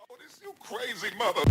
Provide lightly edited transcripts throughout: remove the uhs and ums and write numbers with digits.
Oh, this you crazy mother.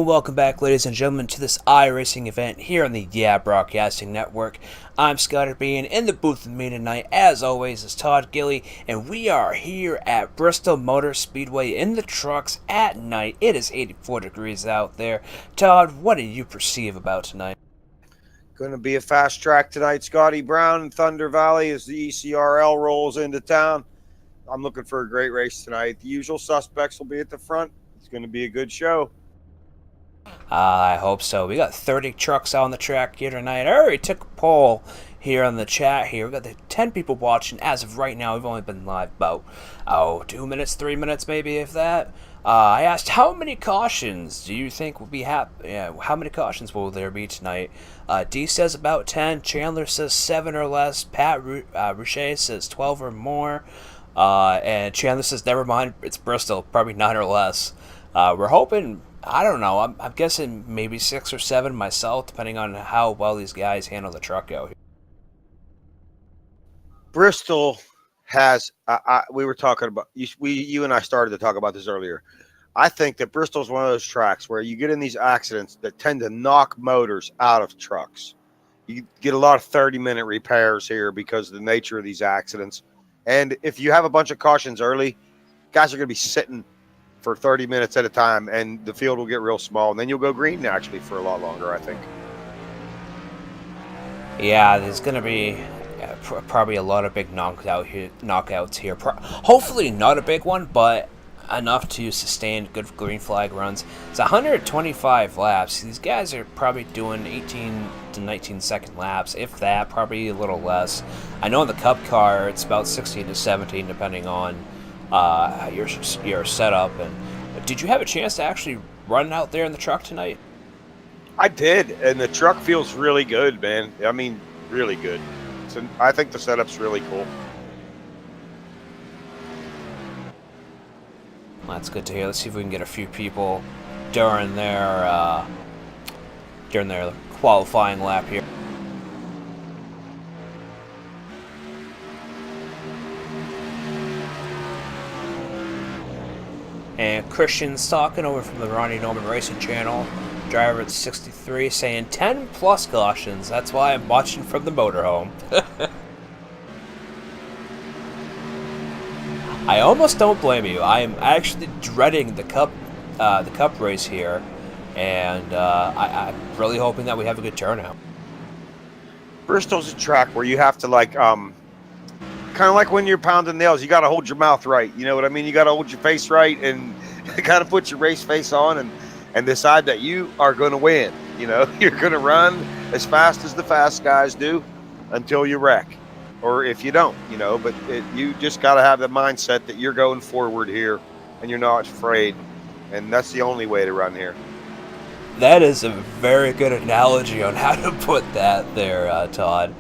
Welcome back, ladies and gentlemen, to this iRacing event here on the Broadcasting Network. I'm Scotty B, and in the booth with me tonight, as always, is Todd Gilly, and we are here at Bristol Motor Speedway in the trucks at night. It is 84 degrees out there. Todd, what do you perceive about tonight? Going to be a fast track tonight. Scotty Brown in Thunder Valley as the ECRL rolls into town. I'm looking for a great race tonight. The usual suspects will be at the front. It's going to be a good show. I hope so. We got 30 trucks on the track here tonight. I already took a poll here on the chat here. We got the 10 people watching as of right now. We've only been live about 2 minutes, 3 minutes maybe, if that. I asked how many cautions do you think will be how many cautions will there be tonight? D says about 10. Chandler says 7 or less. Pat Rouchet says 12 or more. And Chandler says never mind, it's Bristol, probably 9 or less. We're hoping I don't know. I'm guessing maybe 6 or 7 myself, depending on how well these guys handle the truck out here. Bristol has. We were talking about you and I started to talk about this earlier. I think that Bristol's one of those tracks where you get in these accidents that tend to knock motors out of trucks. You get a lot of 30-minute repairs here because of the nature of these accidents. And if you have a bunch of cautions early, guys are going to be sitting for 30 minutes at a time, and the field will get real small. And then you'll go green actually for a lot longer, I think. Yeah, there's going to be probably a lot of big knockouts here. Hopefully not a big one, but enough to sustain good green flag runs. It's 125 laps. These guys are probably doing 18 to 19 second laps, if that, probably a little less. I know in the Cup car it's about 16 to 17 depending on your setup. And did you have a chance to actually run out there in the truck tonight? I did, and the truck feels really good, man. I mean, really good. So I think the setup's really cool. That's good to hear. Let's see if we can get a few people during their qualifying lap here. And Christian's talking over from the Ronnie Norman Racing channel. Driver at 63 saying 10 plus cautions. That's why I'm watching from the motorhome. I almost don't blame you. I am actually dreading the cup race here, and I'm really hoping that we have a good turnout. Bristol's a track where you have to kind of like when you're pounding nails, you got to hold your mouth right. You know what I mean? You got to hold your face right and kind of put your race face on and decide that you are going to win. You know, you're going to run as fast as the fast guys do until you wreck. Or if you don't, you know, but you just got to have the mindset that you're going forward here and you're not afraid. And that's the only way to run here. That is a very good analogy on how to put that there, Todd.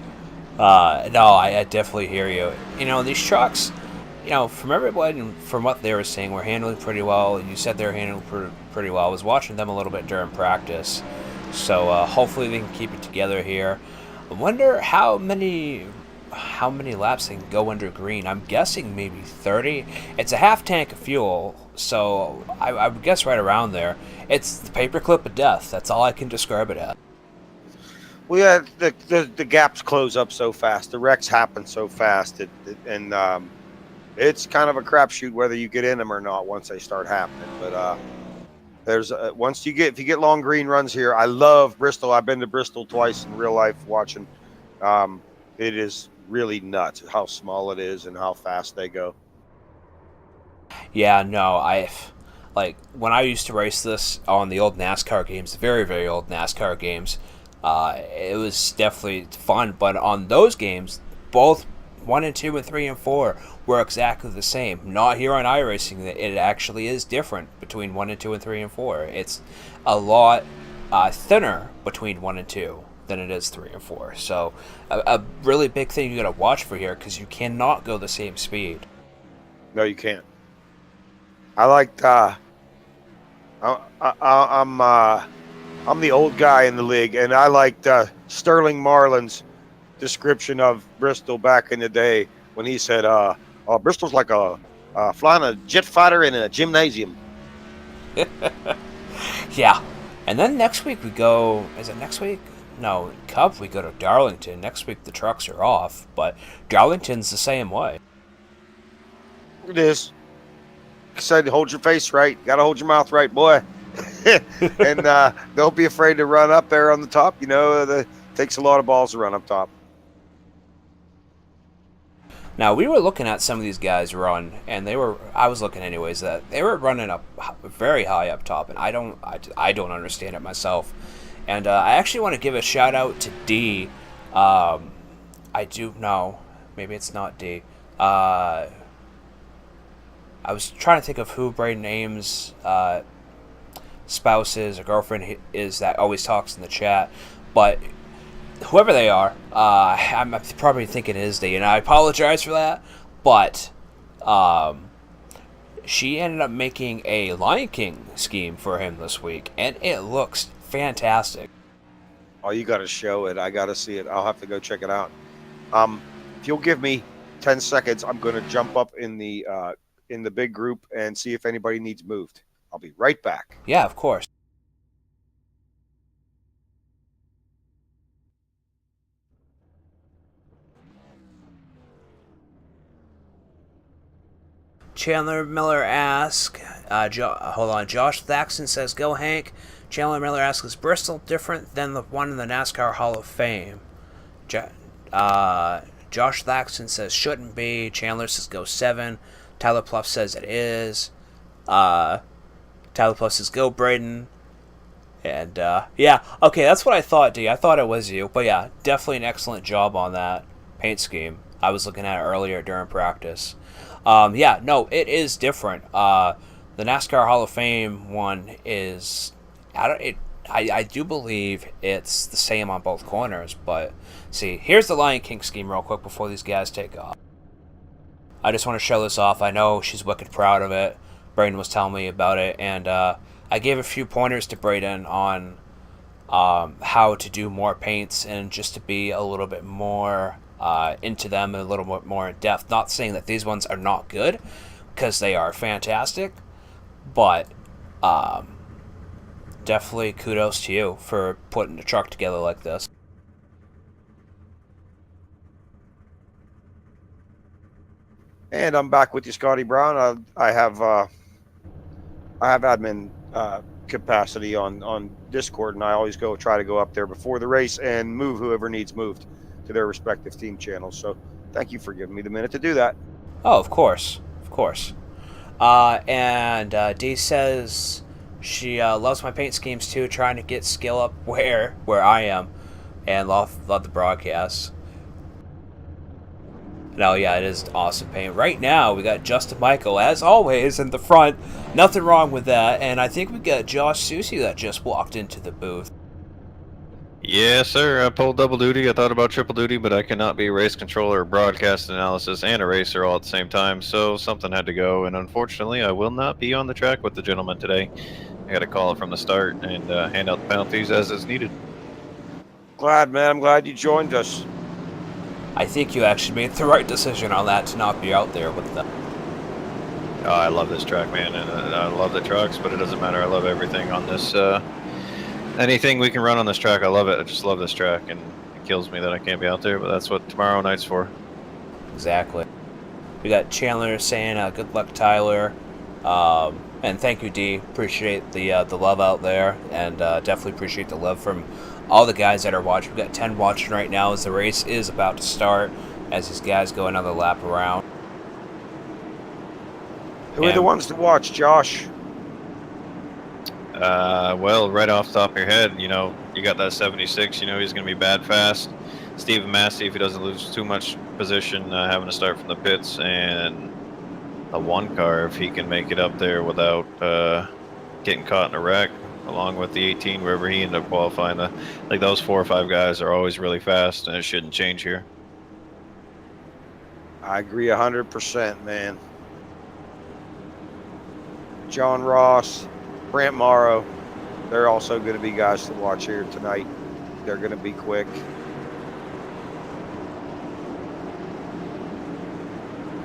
No, I definitely hear you. You know, these trucks, you know, from everybody, from what they were saying, we're handling pretty well. You said they're handling pretty well. I was watching them a little bit during practice. So hopefully they can keep it together here. I wonder how many laps they can go under green. I'm guessing maybe 30. It's a half tank of fuel, so I would guess right around there. It's the paperclip of death. That's all I can describe it as. Well, yeah, the gaps close up so fast. The wrecks happen so fast, and it's kind of a crapshoot whether you get in them or not once they start happening. But there's if you get long green runs here. I love Bristol. I've been to Bristol twice in real life watching. It is really nuts how small it is and how fast they go. Yeah, no, like when I used to race this on the old NASCAR games, very, very old NASCAR games, it was definitely fun. But on those games, both 1 and 2 and 3 and 4 were exactly the same. Not here on iRacing. It actually is different between 1 and 2 and 3 and 4. It's a lot thinner between 1 and 2 than it is 3 and 4. So a really big thing you got to watch for here, because you cannot go the same speed. No, you can't. I liked. I'm the old guy in the league, and I liked Sterling Marlin's description of Bristol back in the day when he said, "Bristol's like flying a jet fighter in a gymnasium." Yeah, and then next week we go. Is it next week? No, Cup, we go to Darlington. Next week the trucks are off, but Darlington's the same way. It is. I said, hold your face right. Got to hold your mouth right, boy. And don't be afraid to run up there on the top. You know, it takes a lot of balls to run up top. Now, we were looking at some of these guys run, and I was looking anyways, that they were running up very high up top, and I don't understand it myself. And I actually want to give a shout out to D. I do know, maybe it's not D. I was trying to think of who Braden Ames' spouse is or girlfriend is that always talks in the chat, but whoever they are, I'm probably thinking it is D, and I apologize for that. But she ended up making a Lion King scheme for him this week, and it looks fantastic. Oh, you got to show it. I got to see it. I'll have to go check it out. If you'll give me 10 seconds, I'm going to jump up in the big group and see if anybody needs moved. I'll be right back. Yeah, of course. Chandler Miller asks, hold on, Josh Thaxton says, go Hank. Chandler Miller asks, is Bristol different than the one in the NASCAR Hall of Fame? Josh Thaxton says, shouldn't be. Chandler says, go 7. Tyler Pluff says, it is. Tyler Pluff says, go Braden. And, yeah, okay, that's what I thought, D. I thought it was you. But, yeah, definitely an excellent job on that paint scheme. I was looking at it earlier during practice. Yeah, no, it is different. The NASCAR Hall of Fame one is, I do believe it's the same on both corners, but see, here's the Lion King scheme real quick before these guys take off. I just want to show this off. I know she's wicked proud of it. Braden was telling me about it, and I gave a few pointers to Braden on how to do more paints and just to be a little bit more into them and a little bit more in depth. Not saying that these ones are not good, because they are fantastic, but definitely kudos to you for putting the truck together like this. And I'm back with you, Scotty Brown. I have admin capacity on Discord, and I always try to go up there before the race and move whoever needs moved to their respective team channels. So thank you for giving me the minute to do that. Oh, of course. And Dee says she loves my paint schemes too, trying to get skill up where I am, and love the broadcasts. No, yeah, it is awesome paint. Right now, we got Justin Michael, as always, in the front. Nothing wrong with that. And I think we got Josh Susie that just walked into the booth. Yes, sir. I pulled double duty. I thought about triple duty, but I cannot be a race controller, broadcast analysis, and a racer all at the same time, so something had to go. And unfortunately, I will not be on the track with the gentleman today. I got to call it from the start and hand out the penalties as is needed. Glad, man. I'm glad you joined us. I think you actually made the right decision on that to not be out there with them. Oh, I love this track, man, and I love the trucks, but it doesn't matter. I love everything on this. Anything we can run on this track, I love it. I just love this track, and it kills me that I can't be out there, but that's what tomorrow night's for. Exactly. We got Chandler saying, good luck, Tyler. And thank you, D. Appreciate the love out there, and definitely appreciate the love from all the guys that are watching. We've got 10 watching right now as the race is about to start, as these guys go another lap around. Who are the ones to watch, Josh? Well, right off the top of your head, you got that 76, he's going to be bad fast. Stephen Massey, if he doesn't lose too much position, having to start from the pits, and the one car, if he can make it up there without getting caught in a wreck, along with the 18, wherever he ended up qualifying. Like those 4 or 5 guys are always really fast, and it shouldn't change here. I agree 100%, man. John Ross, Brant Morrow, they're also going to be guys to watch here tonight. They're going to be quick.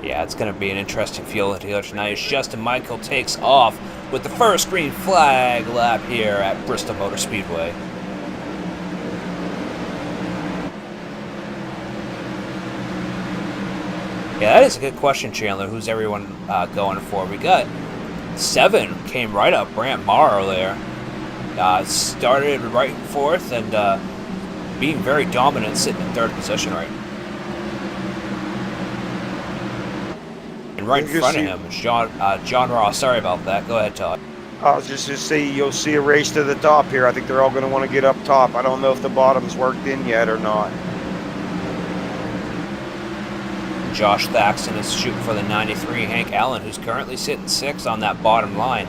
Yeah, it's going to be an interesting field here tonight as Justin Michael takes off with the first green flag lap here at Bristol Motor Speedway. Yeah, that is a good question, Chandler. Who's everyone going for? We got 7 came right up Brant Morrow there. Started right in 4th and being very dominant, sitting in 3rd position right. And right in front of him is John Ross. Sorry about that. Go ahead, Todd. I was just to see, you'll see a race to the top here. I think they're all going to want to get up top. I don't know if the bottom's worked in yet or not. Josh Thaxton is shooting for the 93. Hank Allen, who's currently sitting 6th on that bottom line.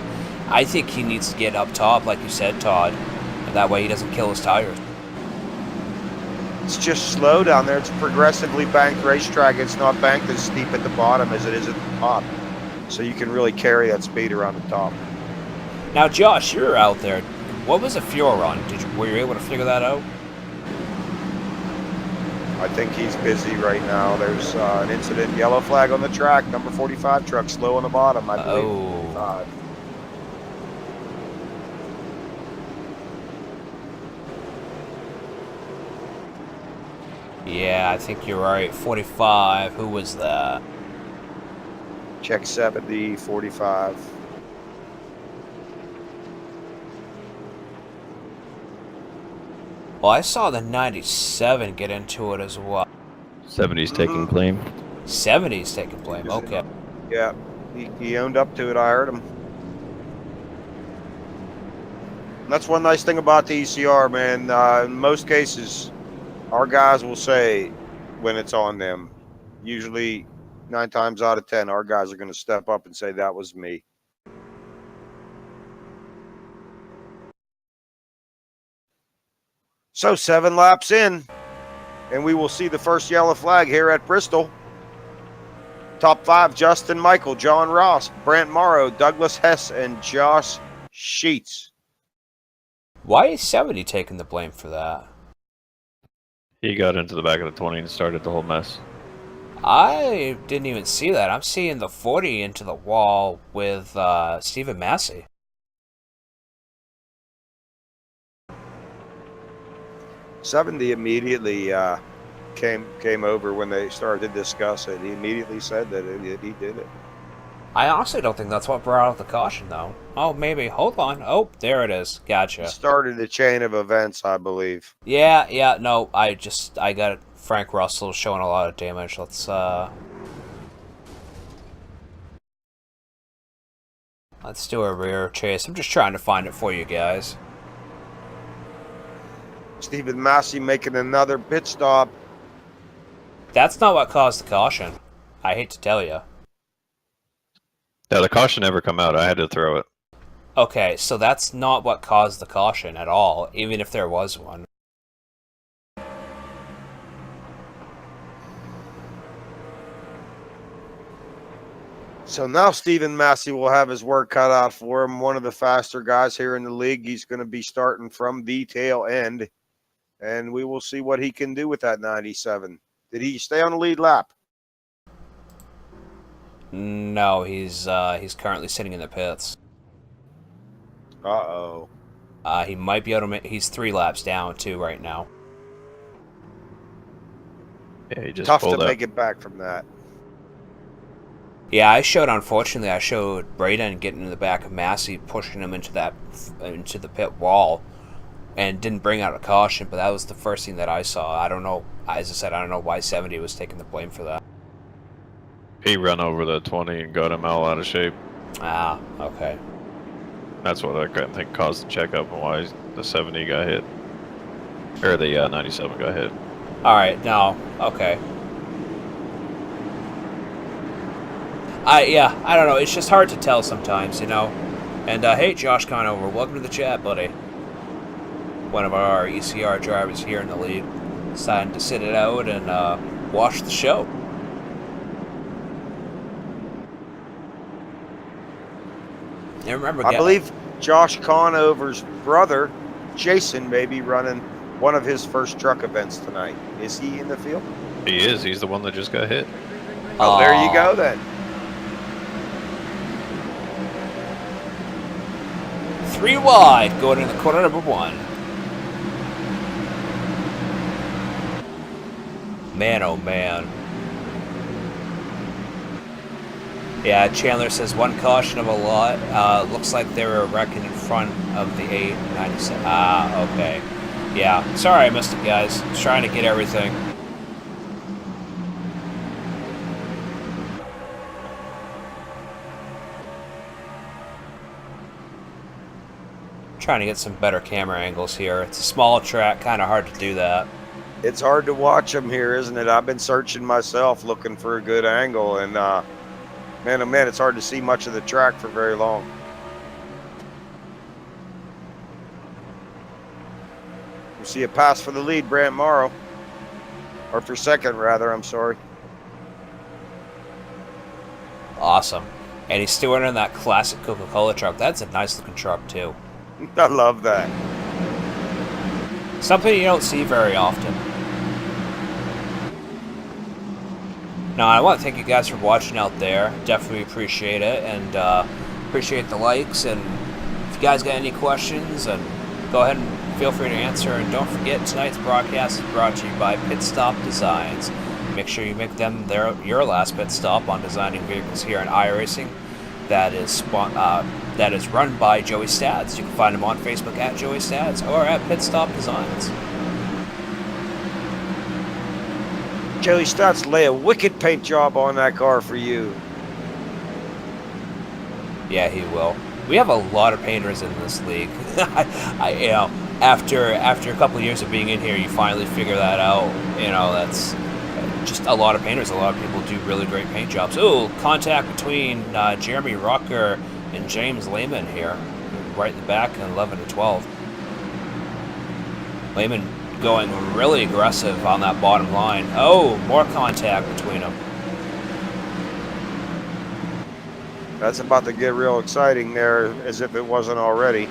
I think he needs to get up top, like you said, Todd. And that way he doesn't kill his tires. It's just slow down there. It's a progressively banked racetrack. It's not banked as steep at the bottom as it is at the top. so you can really carry that speed around the top. Now, Josh, you're out there. What was the fuel run? Were you able to figure that out? I think he's busy right now. There's an incident, yellow flag on the track. Number 45 truck slow on the bottom, I believe. Oh. Yeah, I think you're right. 45. Who was that? Check 70, 45. Well, I saw the 97 get into it as well. 70's taking claim. 70's taking blame. Okay. Yeah, he owned up to it. I heard him. And that's one nice thing about the ECR, man. In most cases, our guys will say when it's on them. Usually, 9 times out of 10, our guys are going to step up and say, that was me. So 7 laps in, and we will see the first yellow flag here at Bristol. Top 5, Justin Michael, John Ross, Brant Morrow, Douglas Hess, and Josh Sheets. Why is 70 taking the blame for that? He got into the back of the 20 and started the whole mess. I didn't even see that. I'm seeing the 40 into the wall with Stephen Massey. '70 immediately came over when they started to discuss it. He immediately said that he did it. I honestly don't think that's what brought out the caution, though. Oh, maybe. Hold on. Oh, there it is. Gotcha. He started a chain of events, I believe. Yeah, no, I got it. Frank Russell showing a lot of damage. Let's do a rear chase. I'm just trying to find it for you guys. Stephen Massey making another pit stop. That's not what caused the caution. I hate to tell you. Yeah, the caution never come out. I had to throw it. Okay, so that's not what caused the caution at all, even if there was one. So now Stephen Massey will have his work cut out for him. One of the faster guys here in the league. He's going to be starting from the tail end. And we will see what he can do with that 97. Did he stay on the lead lap? No, he's currently sitting in the pits. Uh-oh. He might be able to make... He's 3 laps down, too, right now. Yeah, he just Tough pulled to up. make it back from that. Yeah, unfortunately, I showed Braden getting in the back of Massey, pushing him into the pit wall, and didn't bring out a caution, but that was the first thing that I saw. I don't know, as I said, I don't know why 70 was taking the blame for that. He ran over the 20 and got him all out of shape. Ah, okay. That's what I think caused the checkup and why the 70 got hit. Or the 97 got hit. Alright, no, okay. I don't know, it's just hard to tell sometimes, you know? And, hey, Josh Conover, welcome to the chat, buddy. One of our ECR drivers here in the lead, deciding to sit it out and, watch the show. And remember, I believe Josh Conover's brother, Jason, may be running one of his first truck events tonight. Is he in the field? He is. He's the one that just got hit. Oh, there you go then. 3 wide, going in the corner number 1. Man, oh man. Yeah, Chandler says 1 caution of a lot. Looks like they were wrecking in front of the 897. Ah, okay. Yeah, sorry I missed it, guys. I was trying to get everything. Trying to get some better camera angles here. It's a small track, kind of hard to do that. It's hard to watch them here, isn't it? I've been searching myself looking for a good angle, and man, oh man, it's hard to see much of the track for very long. We see a pass for the lead, Brant Morrow. Or for second, rather, I'm sorry. Awesome. And he's still in that classic Coca-Cola truck. That's a nice looking truck too. I love that. Something you don't see very often. Now, I want to thank you guys for watching out there. Definitely appreciate it, and appreciate the likes. And if you guys got any questions, and go ahead and feel free to answer. And don't forget, tonight's broadcast is brought to you by Pit Stop Designs. Make sure you make them your last pit stop on designing vehicles here in iRacing. That is run by Joey Stads. You can find him on Facebook at Joey Stads or at Pit Stop Designs. Joey Stotts lay a wicked paint job on that car for you. Yeah, he will. We have a lot of painters in this league. You know, after a couple of years of being in here, you finally figure that out. You know, that's just a lot of painters. A lot of people do really great paint jobs. Ooh, contact between Jeremy Rucker and James Lehman here, right in the back in 11 to 12. Lehman going really aggressive on that bottom line. Oh, more contact between them. That's about to get real exciting there, as if it wasn't already.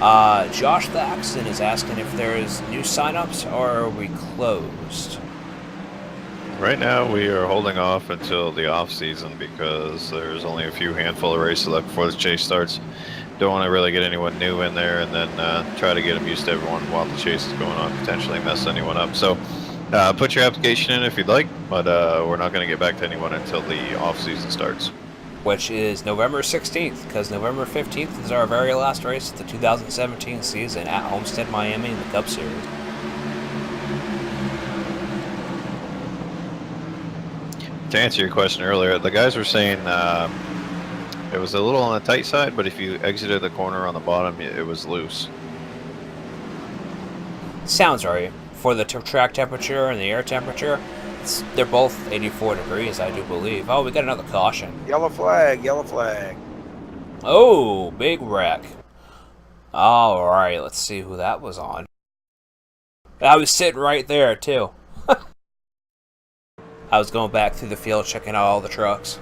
Josh Thaxton is asking if there's new signups or are we closed? Right now, we are holding off until the off season because there's only a few handful of races left before the chase starts. Don't want to really get anyone new in there, and then try to get them used to everyone while the chase is going on, potentially mess anyone up. So put your application in if you'd like, but we're not going to get back to anyone until the off season starts. Which is November 16th, because November 15th is our very last race of the 2017 season at Homestead, Miami in the Cup Series. To answer your question earlier, the guys were saying it was a little on the tight side, but if you exited the corner on the bottom, it was loose. Sounds right. For the track temperature and the air temperature, they're both 84 degrees, I do believe. Oh, we got another caution. Yellow flag, yellow flag. Oh, big wreck. Alright, let's see who that was on. I was sitting right there, too. I was going back through the field checking out all the trucks.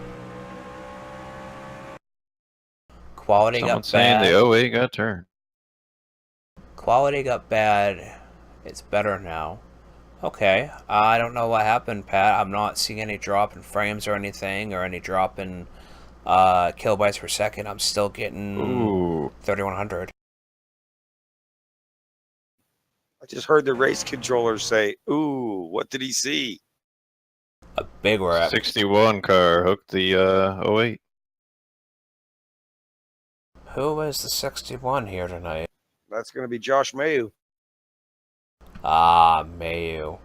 Quality got saying bad. the 08 got turned. Quality got bad. It's better now. Okay. I don't know what happened, Pat. I'm not seeing any drop in frames or anything, or any drop in kilobytes per second. I'm still getting 3100. I just heard the race controller say, "Ooh, what did he see?" A big wreck. 61 car hooked the 08. Who is the 61 here tonight? That's going to be Josh Mayu. Ah, Mayu.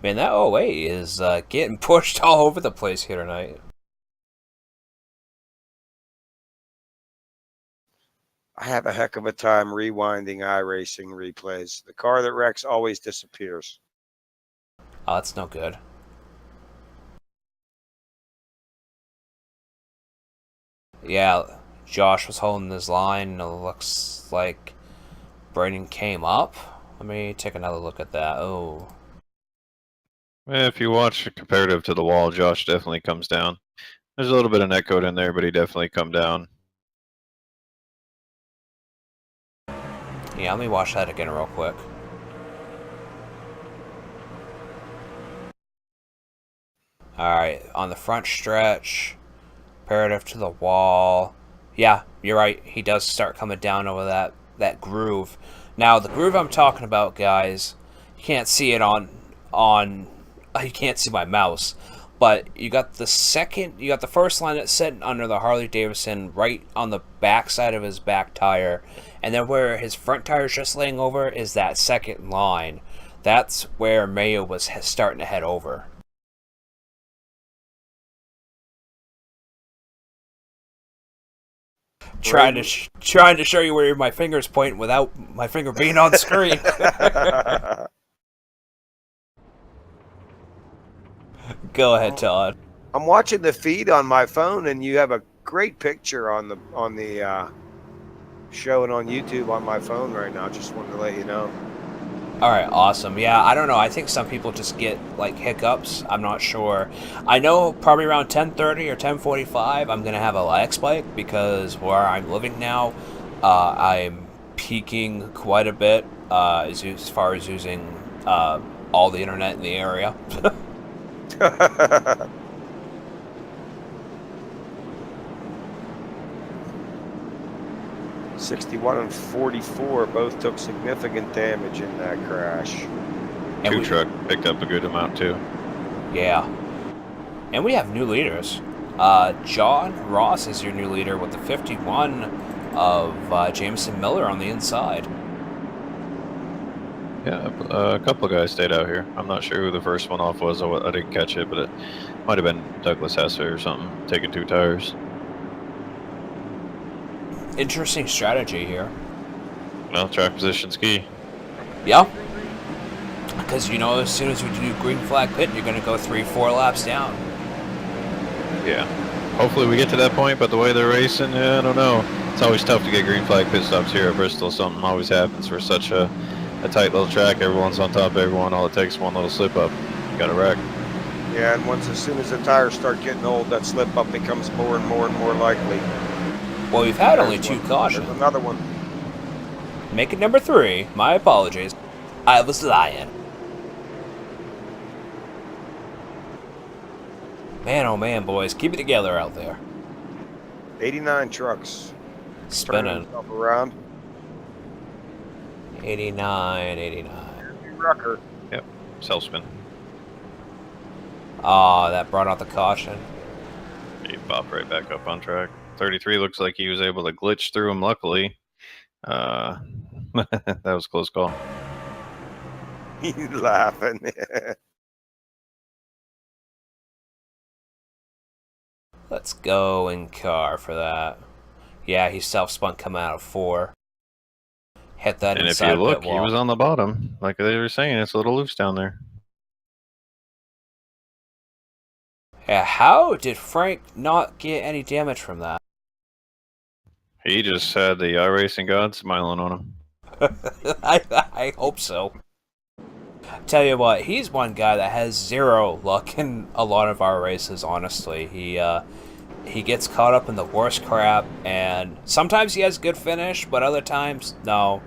Man, that 08 is getting pushed all over the place here tonight. I have a heck of a time rewinding iRacing replays. The car that wrecks always disappears. Oh, that's no good. Yeah, Josh was holding his line, and it looks like Braden came up. Let me take another look at that. Oh. If you watch comparative to the wall, Josh definitely comes down. There's a little bit of net code in there, but he definitely come down. Yeah, let me watch that again real quick. Alright, on the front stretch, comparative to the wall. Yeah, you're right. He does start coming down over that groove. Now, the groove I'm talking about, guys, you can't see it on you can't see my mouse. But you got the first line that's sitting under the Harley Davidson right on the back side of his back tire. And then where his front tire is just laying over is that second line. That's where Mayo was starting to head over. Trying to show you where my finger's pointing without my finger being on screen. Go ahead, Todd. I'm watching the feed on my phone, and you have a great picture on the showing on YouTube on my phone right now. Just wanted to let you know. All right, awesome. Yeah, I don't know. I think some people just get like hiccups. I'm not sure. I know probably around 10:30 or 10:45, I'm gonna have a lag spike because where I'm living now, I'm peaking quite a bit as far as using all the internet in the area. 61 and 44 both took significant damage in that crash. And Two truck picked up a good amount too. Yeah. And we have new leaders. John Ross is your new leader with the 51 of Jameson Miller on the inside. Yeah, a couple of guys stayed out here. I'm not sure who the first one off was. I didn't catch it, but it might have been Douglas Hesser or something, taking 2 tires. Interesting strategy here. Well, track position's key. Yeah. Because, you know, as soon as we do green flag pit, you're going to go 3-4 laps down. Yeah. Hopefully we get to that point, but the way they're racing, yeah, I don't know. It's always tough to get green flag pit stops here at Bristol. Something always happens for such a tight little track. Everyone's on top of everyone. All it takes is one little slip up. You got a wreck. Yeah, and as soon as the tires start getting old, that slip up becomes more and more and more likely. Well, we've had only 2 cautions. There's another one. Make it number 3. My apologies. I was lying. Man, oh man, boys. Keep it together out there. 89 trucks. Spinning. Around. 89. Rucker. Yep. Self-spin. Ah, that brought out the caution. He popped right back up on track. 33 looks like he was able to glitch through him, luckily. That was a close call. He's laughing. Let's go in car for that. Yeah, he self-spun coming out of 4. Hit that And if inside you look, pit he wall. was on the bottom. Like they were saying, it's a little loose down there. Yeah, how did Frank not get any damage from that? He just had the iRacing god smiling on him. I hope so. Tell you what, he's one guy that has 0 luck in a lot of our races, honestly. He gets caught up in the worst crap, and sometimes he has good finish, but other times, no.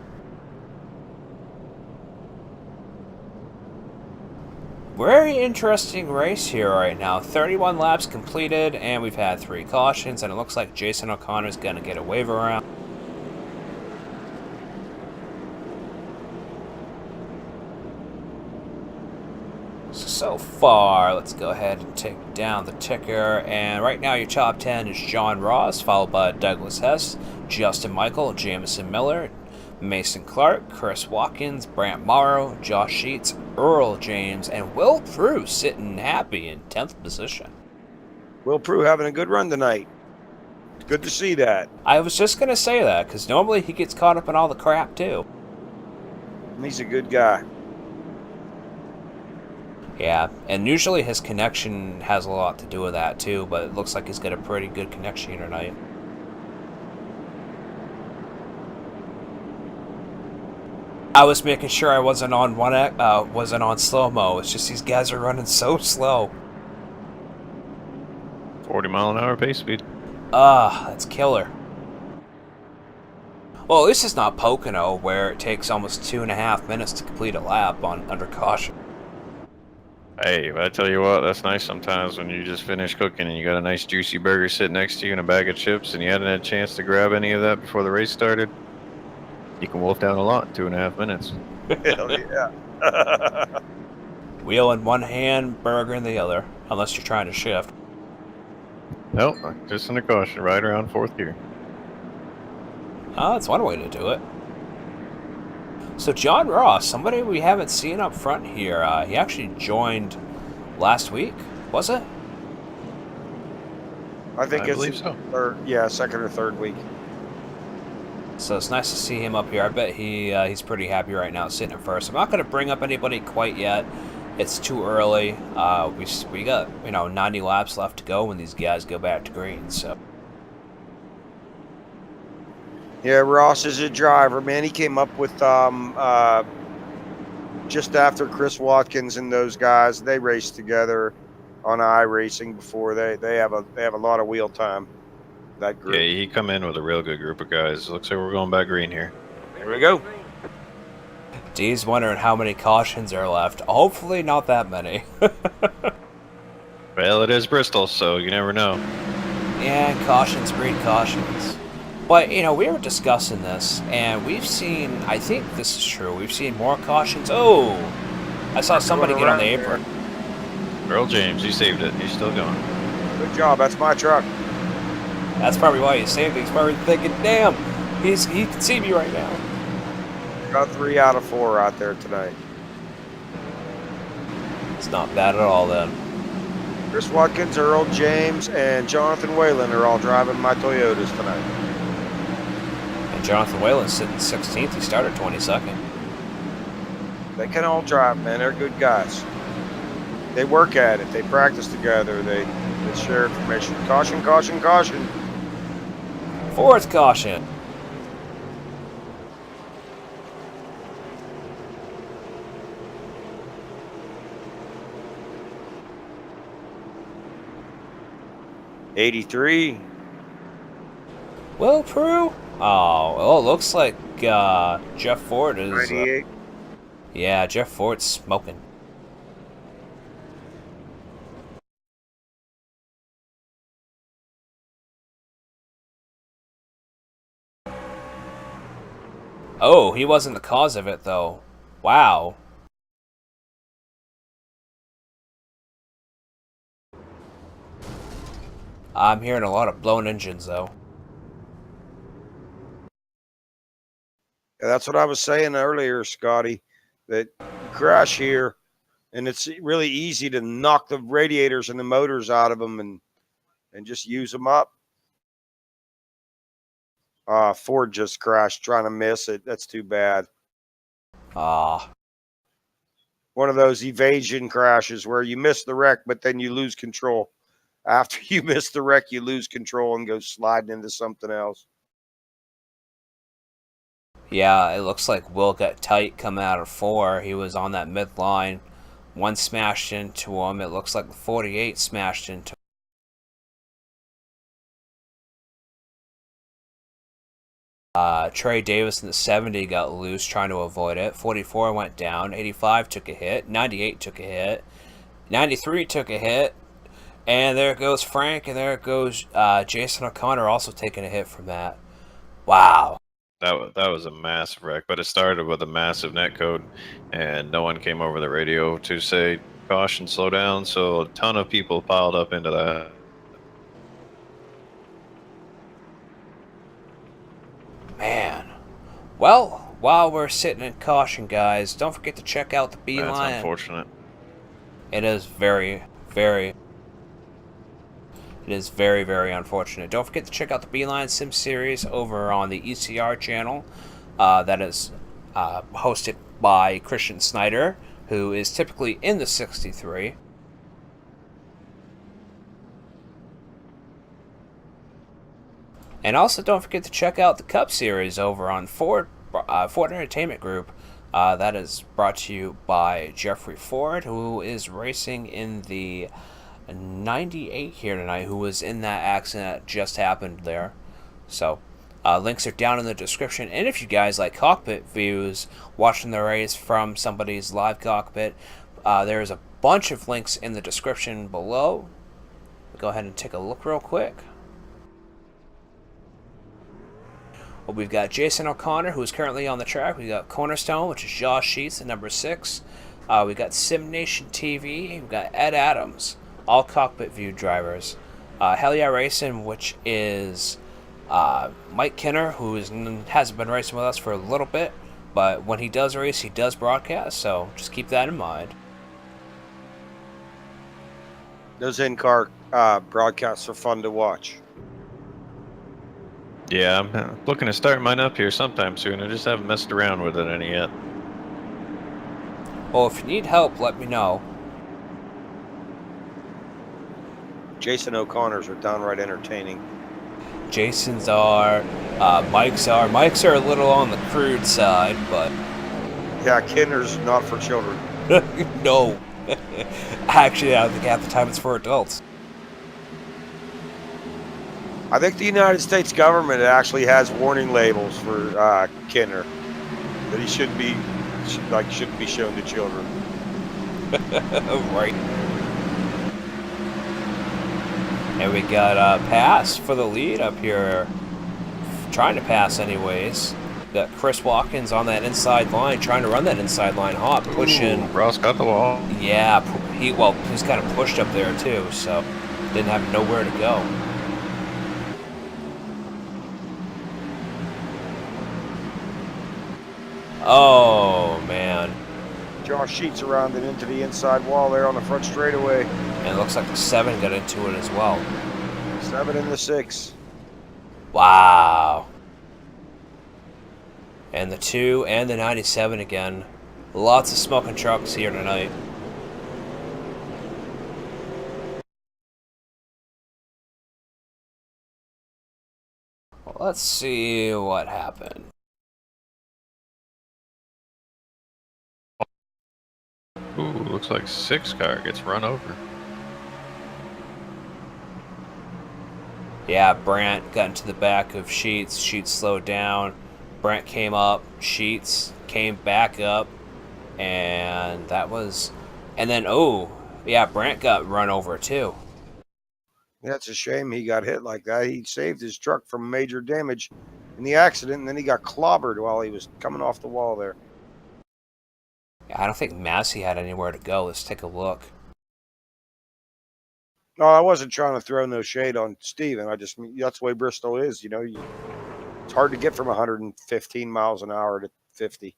Very interesting race here right now. 31 laps completed, and we've had 3 cautions, and it looks like Jason O'Connor's going to get a wave around. So far, let's go ahead and take down the ticker, and right now your top 10 is John Ross, followed by Douglas Hess, Justin Michael, Jameson Miller, Mason Clark, Chris Watkins, Brant Morrow, Josh Sheets, Earl James, and Will Prue sitting happy in 10th position. Will Prue having a good run tonight. Good to see that. I was just going to say that, because normally he gets caught up in all the crap too. He's a good guy. Yeah, and usually his connection has a lot to do with that too, but it looks like he's got a pretty good connection here tonight. I was making sure I wasn't on wasn't on slow-mo. It's just these guys are running so slow. 40-mile-an-hour pace speed. That's killer. Well, at least it's not Pocono, where it takes almost 2.5 minutes to complete a lap under caution. Hey, I tell you what, that's nice sometimes when you just finish cooking and you got a nice juicy burger sitting next to you and a bag of chips and you hadn't had a chance to grab any of that before the race started. You can wolf down a lot in 2.5 minutes. Hell yeah. Wheel in one hand, burger in the other, unless you're trying to shift. Nope, just under caution, right around 4th gear. Oh, that's one way to do it. So John Ross, somebody we haven't seen up front here, he actually joined last week, was it? I think I it's believe so. Second or third week. So it's nice to see him up here. I bet he's pretty happy right now sitting in first. I'm not going to bring up anybody quite yet. It's too early. We got 90 laps left to go when these guys go back to green. So Yeah, Ross is a driver, man. He came up with just after Chris Watkins and those guys. They raced together on iRacing before. They have a lot of wheel time. That group. Yeah, he come in with a real good group of guys. Looks like we're going back green here. Here we go. D's wondering how many cautions are left. Hopefully not that many. Well, it is Bristol, so you never know. Yeah, cautions breed cautions. But, you know, we were discussing this, and we've seen, I think this is true, we've seen more cautions. Oh! I saw somebody get on the apron. Earl James, he saved it. He's still going. Good job. That's my truck. That's probably why he saved it. He's probably thinking, damn, he can see me right now. Got 3 out of 4 out there tonight. It's not bad at all, then. Chris Watkins, Earl James, and Jonathan Whalen are all driving my Toyotas tonight. And Jonathan Whalen's sitting 16th. He started 22nd. They can all drive, man. They're good guys. They work at it. They practice together. They share information. Caution, caution, caution. Fourth caution. '83. Will Prue? Oh, well, it looks like Jeff Ford is... 98. yeah, Jeff Ford's smoking. Oh, he wasn't the cause of it, though. Wow. I'm hearing a lot of blown engines, though. Yeah, that's what I was saying earlier, Scotty, that you crash here, and it's really easy to knock the radiators and the motors out of them and just use them up. Ford just crashed trying to miss it. That's too bad. Ah. One of those evasion crashes where you miss the wreck, but then you lose control. After you miss the wreck, you lose control and go sliding into something else. Yeah, it looks like Will got tight coming out of 4. He was on that midline. One smashed into him. It looks like the 48 smashed into him. Trey Davis in the 70 got loose trying to avoid it. 44 went down. 85 took a hit. 98 took a hit. 93 took a hit. And there goes Frank, and there goes Jason O'Connor also taking a hit from that. Wow. That was a massive wreck, but it started with a massive netcode, and no one came over the radio to say, caution, slow down, so a ton of people piled up into that. Man. Well, while we're sitting in caution, guys, don't forget to check out the Beeline. That's unfortunate. It is very, very... It is very, very unfortunate. Don't forget to check out the Beeline Sim series over on the ECR channel. That is hosted by Christian Snyder, who is typically in the 63. And also don't forget to check out the Cup series over on Ford Entertainment Group. That is brought to you by Jeffrey Ford, who is racing in the 98 here tonight, who was in that accident that just happened there. So links are down in the description, and if you guys like cockpit views, watching the race from somebody's live cockpit, there's a bunch of links in the description below. Go ahead and take a look real quick. Well, we've got Jason O'Connor, who is currently on the track. We've got Cornerstone, which is Josh Sheets at number 6. We've got Sim Nation TV. We've got Ed Adams, all cockpit view drivers. Hell Yeah Racing, which is Mike Kinner, who hasn't been racing with us for a little bit, but when he does race, he does broadcast, so just keep that in mind. Those in-car broadcasts are fun to watch. Yeah, I'm looking to start mine up here sometime soon. I just haven't messed around with it any yet. Well, if you need help, let me know. Jason O'Connor's are downright entertaining. Jason's are, Mike's are. Mike's are a little on the crude side, but... Yeah, Kinder's not for children. No. Actually, I think half the time it's for adults. I think the United States government actually has warning labels for Kinder that he shouldn't be shown to children. Right. And we got a pass for the lead up here. Trying to pass anyways. Got Chris Watkins on that inside line, trying to run that inside line hot, pushing. Ooh, Ross got the wall. Yeah, he's kind of pushed up there too, so didn't have nowhere to go. Oh man. Josh Sheets around and into the inside wall there on the front straightaway. And it looks like the 7 got into it as well. 7 and the 6. Wow. And the 2 and the 97 again. Lots of smoking trucks here tonight. Well, let's see what happened. Ooh, looks like 6 car gets run over. Yeah, Brandt got into the back of Sheets. Sheets slowed down. Brandt came up. Sheets came back up. And that was... And then, oh, yeah, Brandt got run over too. That's a shame he got hit like that. He saved his truck from major damage in the accident, and then he got clobbered while he was coming off the wall there. I don't think Massey had anywhere to go. Let's take a look. No, I wasn't trying to throw no shade on Steven. That's the way Bristol is. You know, it's hard to get from 115 miles an hour to 50.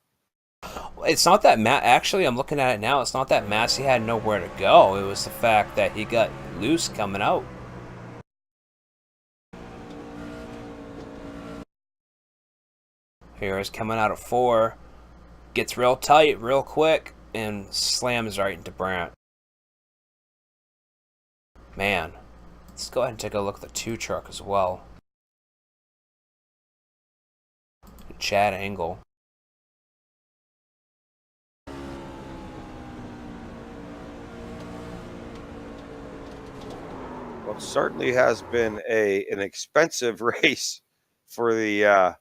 It's not that actually, I'm looking at it now. It's not that Massey had nowhere to go. It was the fact that he got loose coming out. Here is coming out at 4. Gets real tight, real quick, and slams right into Brandt. Man, let's go ahead and take a look at the 2 truck as well. Chad Engel. Well, it certainly has been an expensive race for the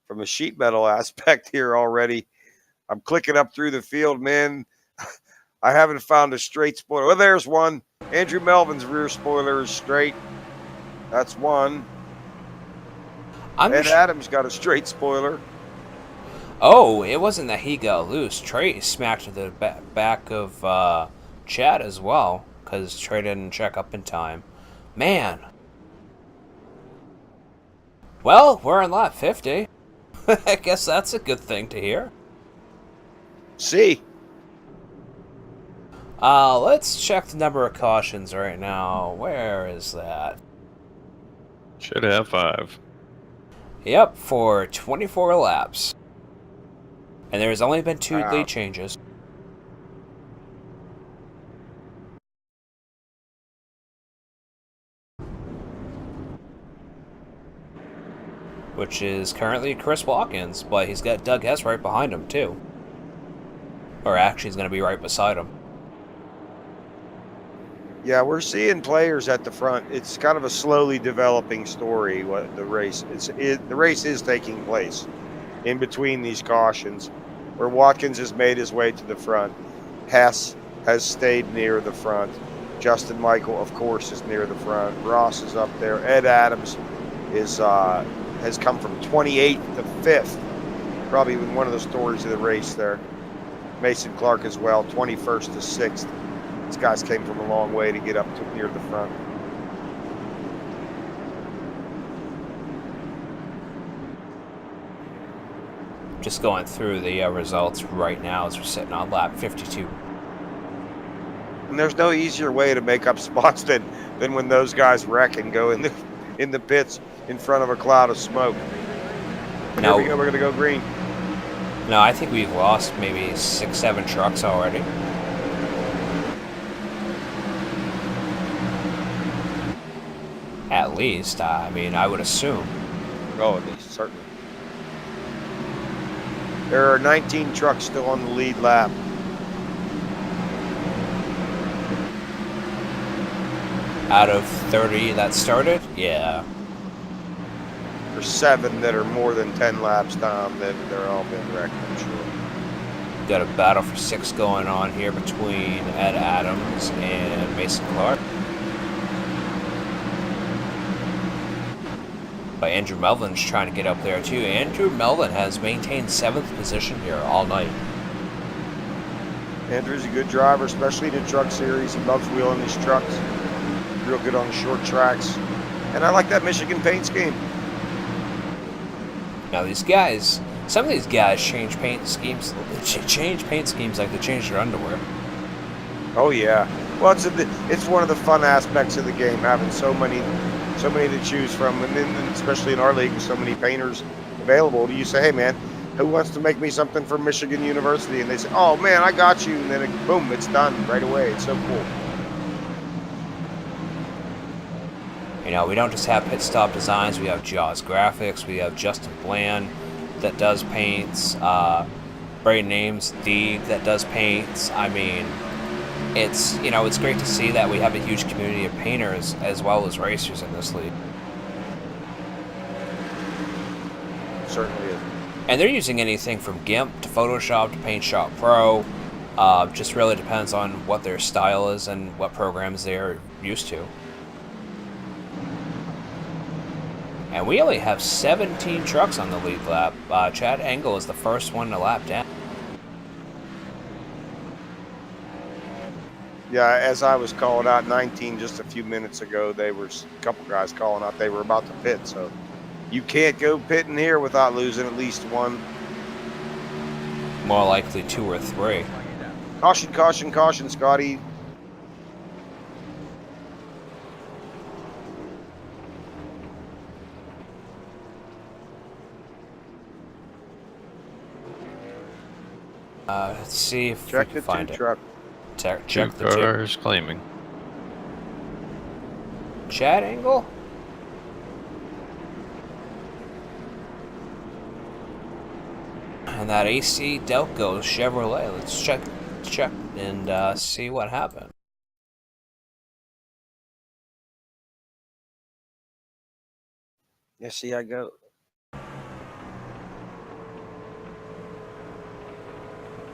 from a sheet metal aspect here already. I'm clicking up through the field, man. I haven't found a straight spoiler. Well, there's one. Andrew Melvin's rear spoiler is straight. That's one. Ed Adams got a straight spoiler. Oh, it wasn't that he got loose. Trey smacked the back of Chad as well, because Trey didn't check up in time. Man. Well, we're on lap 50. I guess that's a good thing to hear. See. Let's check the number of cautions right now. Where is that? Should have 5. Yep, for 24 laps. And there's only been 2 lead changes. Which is currently Chris Watkins, but he's got Doug Hess right behind him too. Or actually he's going to be right beside him. Yeah, we're seeing players at the front. It's kind of a slowly developing story. What the race the race is taking place in between these cautions, where Watkins has made his way to the front. Hess has stayed near the front. Justin Michael, of course, is near the front. Ross is up there. Ed Adams is has come from 28th to 5th. Probably been one of the stories of the race there. Mason Clark as well, 21st to 6th. These guys came from a long way to get up to near the front. Just going through the results right now as we're sitting on lap 52. And there's no easier way to make up spots than when those guys wreck and go in the pits in front of a cloud of smoke. No, Here we go, we're gonna go green. No, I think we've lost maybe 6-7 trucks already. At least, I mean, I would assume. Oh, at least, certainly. There are 19 trucks still on the lead lap. Out of 30 that started? Yeah. There's 7 that are more than 10 laps down. They're all been wrecked, I'm sure. Got a battle for 6 going on here between Ed Adams and Mason Clark. But Andrew Melvin's trying to get up there too. Andrew Melvin has maintained 7th position here all night. Andrew's a good driver, especially in the truck series. He loves wheeling these trucks. Real good on the short tracks. And I like that Michigan paint scheme. Now these guys, some of these guys change paint schemes. Change paint schemes like they change their underwear. Oh yeah. Well, it's one of the fun aspects of the game, having so many to choose from, and then especially in our league with so many painters available. You say, hey man, who wants to make me something from Michigan University? And they say, oh man, I got you, and then boom, it's done right away. It's so cool. You know, we don't just have Pit Stop Designs, we have Jaws Graphics, we have Justin Bland that does paints, Braden Ames, Deeg that does paints. I mean, it's, you know, it's great to see that we have a huge community of painters as well as racers in this league. Certainly is. And they're using anything from GIMP to Photoshop to Paint Shop Pro. Just really depends on what their style is and what programs they're used to. And we only have 17 trucks on the lead lap. Chad Engel is the first one to lap down. Yeah, as I was calling out 19 just a few minutes ago, they were a couple guys calling out they were about to pit. So you can't go pitting here without losing at least one. More likely 2 or 3. Caution, caution, caution, Scotty. Let's see if Check we the can find it. truck. Check the 2. Cars claiming. Chad Engel? And that AC Delco Chevrolet. Let's check and see what happened. Yeah, see, I go.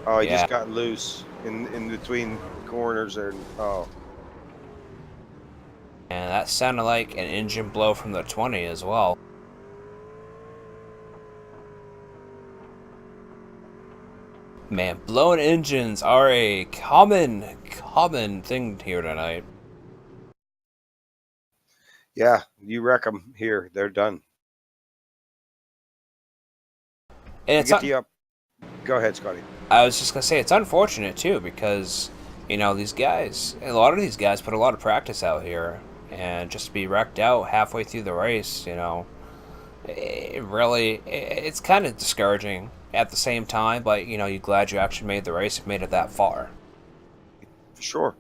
Oh, he Yeah. just got loose in between corners there. Oh. And that sounded like an engine blow from the 20 as well. Man, blown engines are a common thing here tonight. Yeah, you wreck them here. They're done. And it's Get the up. Go ahead, Scotty. I was just gonna say it's unfortunate too because, you know, these guys, a lot of these guys put a lot of practice out here, and just to be wrecked out halfway through the race, you know, it's kind of discouraging at the same time. But you know, you're glad you actually made the race and made it that far. For sure.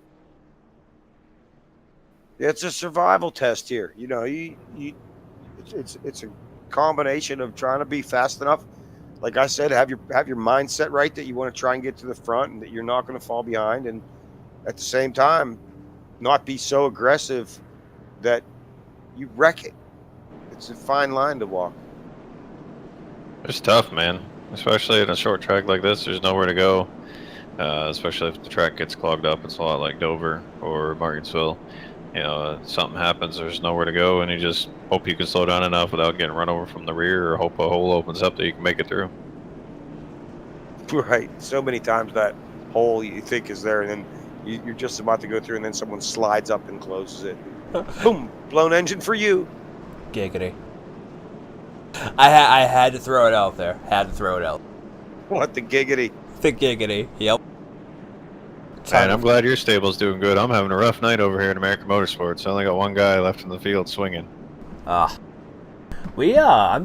Yeah, it's a survival test here. You know, it's a combination of trying to be fast enough. Like I said, have your mindset right that you want to try and get to the front and that you're not going to fall behind, and at the same time, not be so aggressive that you wreck it. It's a fine line to walk. It's tough, man. Especially in a short track like this, there's nowhere to go. Especially if the track gets clogged up. It's a lot like Dover or Martinsville. You know, something happens, there's nowhere to go, and you just hope you can slow down enough without getting run over from the rear, or hope a hole opens up that you can make it through. Right. So many times that hole you think is there, and then you're just about to go through, and then someone slides up and closes it. Boom! Blown engine for you. Giggity. I had to throw it out there. Had to throw it out. What the giggity? The giggity. Yep. And I'm glad your stable's doing good. I'm having a rough night over here in American Motorsports. I only got one guy left in the field swinging. I'm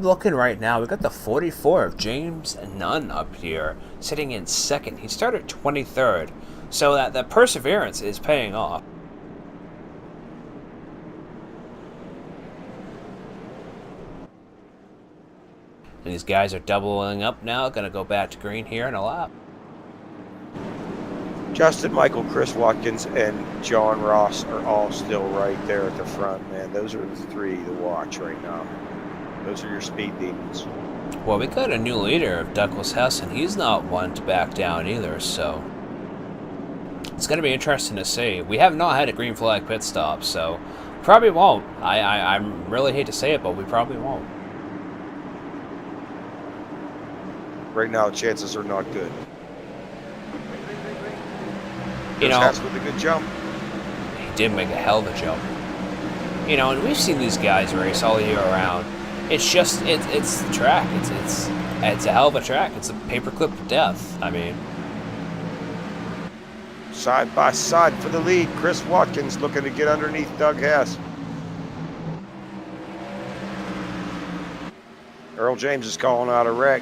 looking right now. We got the 44 of James Nunn up here, sitting in second. He started 23rd, so that perseverance is paying off. And these guys are doubling up now. Going to go back to green here in a lap. Justin Michael, Chris Watkins, and John Ross are all still right there at the front, man. Those are the three to watch right now. Those are your speed demons. Well, we got a new leader of Douglas Hess, and he's not one to back down either, so it's going to be interesting to see. We have not had a green flag pit stop, so probably won't. I really hate to say it, but we probably won't. Right now, chances are not good. You know, Hess with a good jump. He did make a hell of a jump. You know, and we've seen these guys race all year round. It's just, it's the track. It's a hell of a track. It's a paperclip of death. I mean, Side by side for the lead. Chris Watkins looking to get underneath Doug Hess. Earl James is calling out a wreck.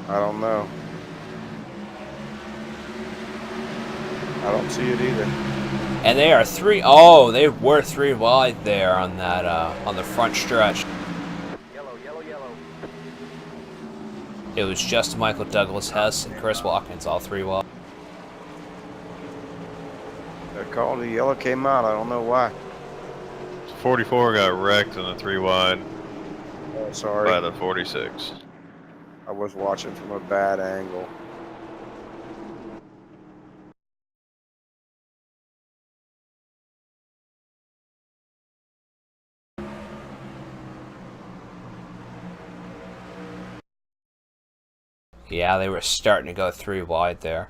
I don't know. I don't see it either. and they are three. Oh, they were three wide there on that on the front stretch. Yellow, yellow, yellow. It was just Michael Douglas Hess and Chris Watkins, all three wide. That call the yellow came out. I don't know why. 44 got wrecked in the 3 wide Oh, sorry. by the 46. I was watching from a bad angle. Yeah, they were starting to go three wide there.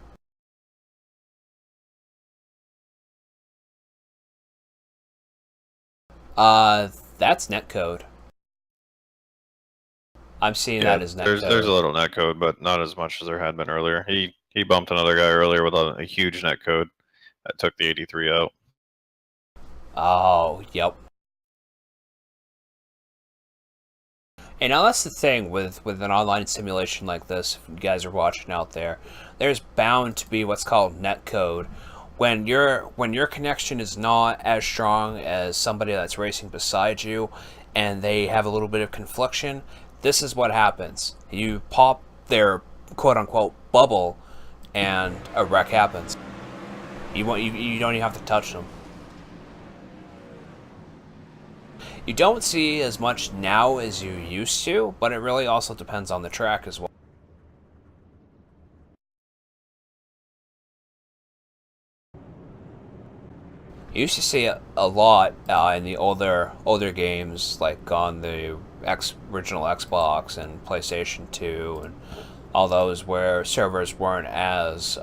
That's netcode. I'm seeing that as netcode. There's a little netcode, but not as much as there had been earlier. He bumped another guy earlier with a huge netcode that took the 83 out. Oh, yep. And now that's the thing with an online simulation like this, if you guys are watching out there, there's bound to be what's called netcode. When your connection is not as strong as somebody that's racing beside you and they have a little bit of confliction, this is what happens. You pop their quote-unquote bubble and a wreck happens. You don't even have to touch them. You don't see as much now as you used to, but it really also depends on the track as well. You used to see it a lot in the older games, like on the original Xbox and PlayStation 2 and all those, where servers weren't as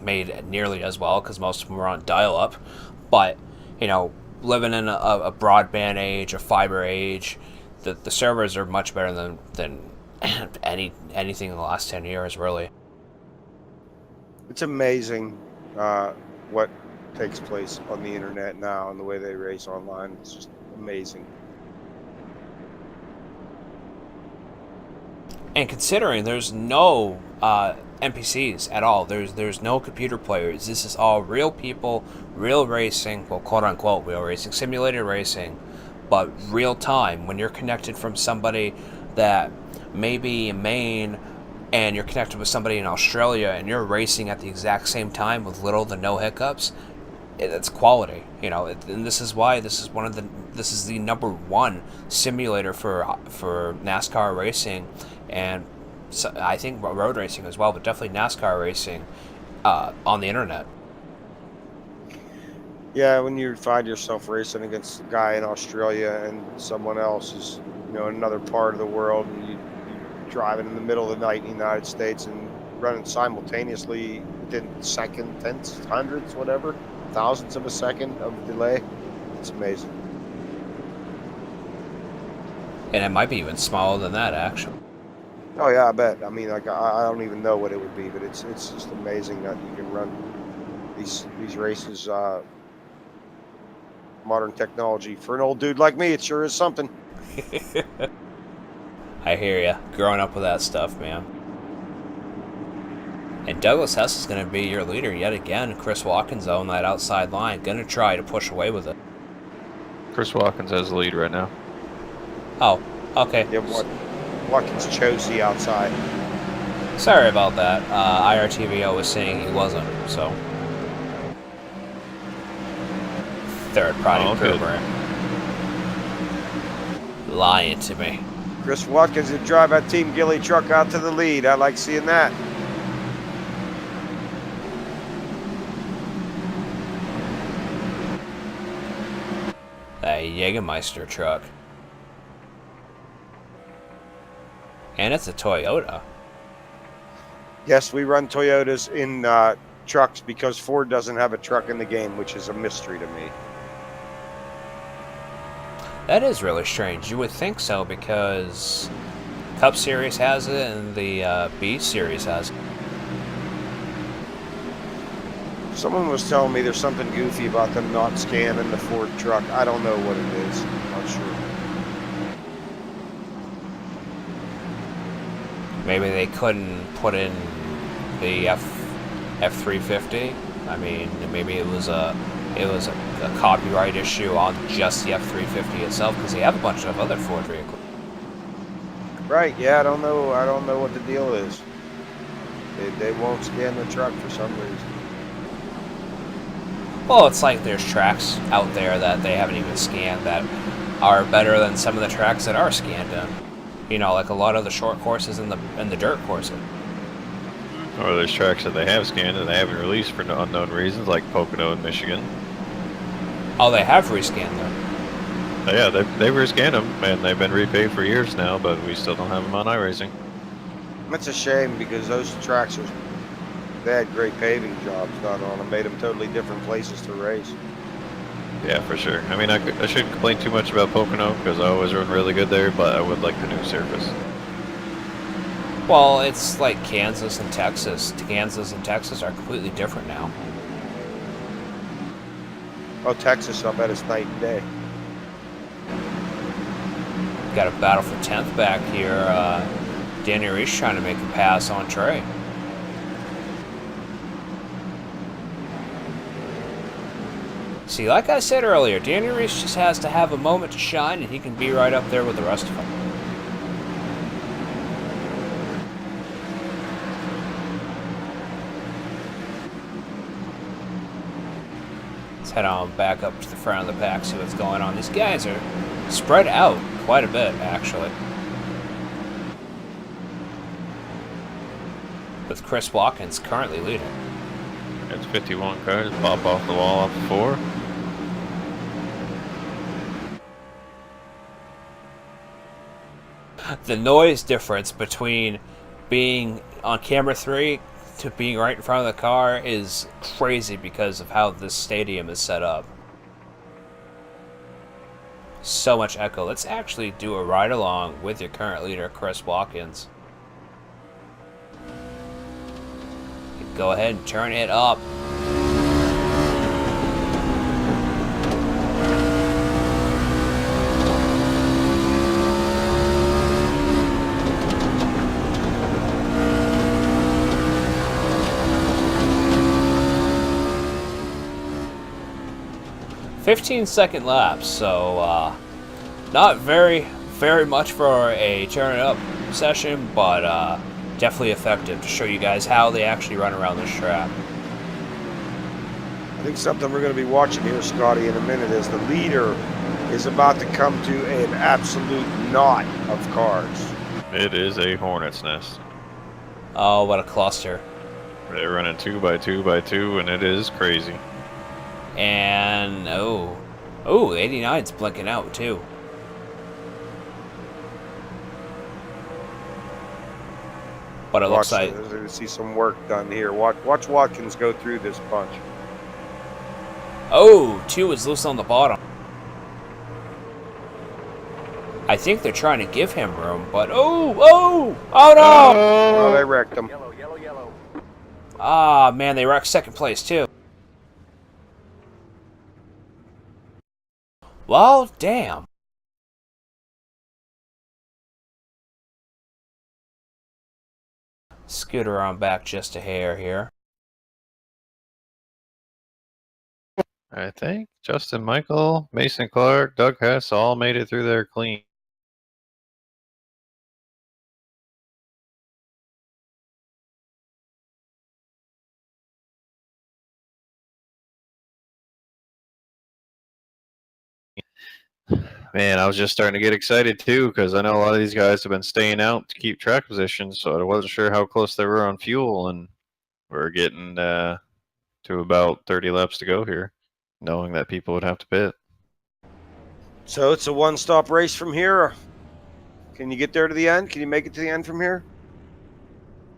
made nearly as well because most of them were on dial-up. But you know, living in a broadband age, a fiber age, the servers are much better than anything in the last 10 years, really. It's amazing what takes place on the internet now and the way they race online. It's just amazing. And considering there's no NPCs at all, there's no computer players. This is all real people, real racing, well, quote unquote real racing, simulated racing, but real time. When you're connected from somebody that may be in Maine and you're connected with somebody in Australia and you're racing at the exact same time with little to no hiccups, it's quality, you know. And this is why this is the #1 simulator for NASCAR racing, and so I think road racing as well, but definitely NASCAR racing on the internet. Yeah, when you find yourself racing against a guy in Australia and someone else is, in another part of the world, and you're driving in the middle of the night in the United States and running simultaneously within seconds, tenths, hundredths, whatever, thousandths of a second of delay, it's amazing. And it might be even smaller than that, actually. Oh yeah, I bet. I mean, like I don't even know what it would be, but it's just amazing that you can run these races. Modern technology for an old dude like me, it sure is something. I hear ya. Growing up with that stuff, man. And Douglas Hess is going to be your leader yet again. Chris Watkins on that outside line, going to try to push away with it. Chris Watkins has the lead right now. Oh, okay. Yeah, Watkins chose the outside. Sorry about that. IRTVO was saying he wasn't, so. Third party Oh, good. program. Lying to me. Chris Watkins would drive that Team Gilly truck out to the lead. I like seeing that. That Jägermeister truck. And it's a Toyota. Yes, we run Toyotas in trucks because Ford doesn't have a truck in the game, which is a mystery to me. That is really strange. You would think so because Cup Series has it and the B Series has it. Someone was telling me there's something goofy about them not scanning the Ford truck. I don't know what it is. I'm not sure. Maybe they couldn't put in the F350. I mean, maybe it was a copyright issue on just the F350 itself because they have a bunch of other Ford vehicles. Right? Yeah, I don't know. I don't know what the deal is. They won't scan the truck for some reason. Well, it's like there's tracks out there that they haven't even scanned that are better than some of the tracks that are scanned in. You know, like a lot of the short courses and the dirt courses. Or there's tracks that they have scanned and they haven't released for unknown reasons, like Pocono in Michigan. Oh, they have rescanned them. Yeah, they've rescanned them, and they've been repaid for years now, but we still don't have them on iRacing. That's a shame because those tracks they had great paving jobs done on them, made them totally different places to race. Yeah, for sure. I mean, I shouldn't complain too much about Pocono because I always run really good there, but I would like the new surface. Well, it's like Kansas and Texas. Kansas and Texas are completely different now. Oh, Texas, I bet it's night and day. Got a battle for 10th back here. Danny Reese trying to make a pass on Trey. See, like I said earlier, Danny Reese just has to have a moment to shine and he can be right up there with the rest of them. Let's head on back up to the front of the pack, see what's going on. These guys are spread out quite a bit, actually. With Chris Watkins currently leading. It's 51 cars, pop off the wall off the 4. The noise difference between being on camera 3 to being right in front of the car is crazy because of how this stadium is set up. So much echo. Let's actually do a ride along with your current leader, Chris Watkins. Go ahead and turn it up. "15-second laps," so not very much for a turn it up session, but definitely effective to show you guys how they actually run around this track. I think something we're going to be watching here, Scotty, in a minute is the leader is about to come to an absolute knot of cars. It is a hornet's nest. Oh, what a cluster. They're running 2x2x2, and it is crazy. And, oh, 89's blinking out, too. But it looks like... I see some work done here. Watch Watkins go through this bunch. Oh, 2 is loose on the bottom. I think they're trying to give him room, but... Oh no! Oh, they wrecked him. Yellow, yellow, yellow. Ah, man, they wrecked second place, too. Well, damn. Scooter on back just a hair here. I think Justin Michael, Mason Clark, Doug Hess all made it through there clean. Man, I was just starting to get excited too because I know a lot of these guys have been staying out to keep track positions, so I wasn't sure how close they were on fuel, and we're getting to about 30 laps to go here, knowing that people would have to pit. So it's a one-stop race from here. Can you get there to the end? Can you make it to the end from here?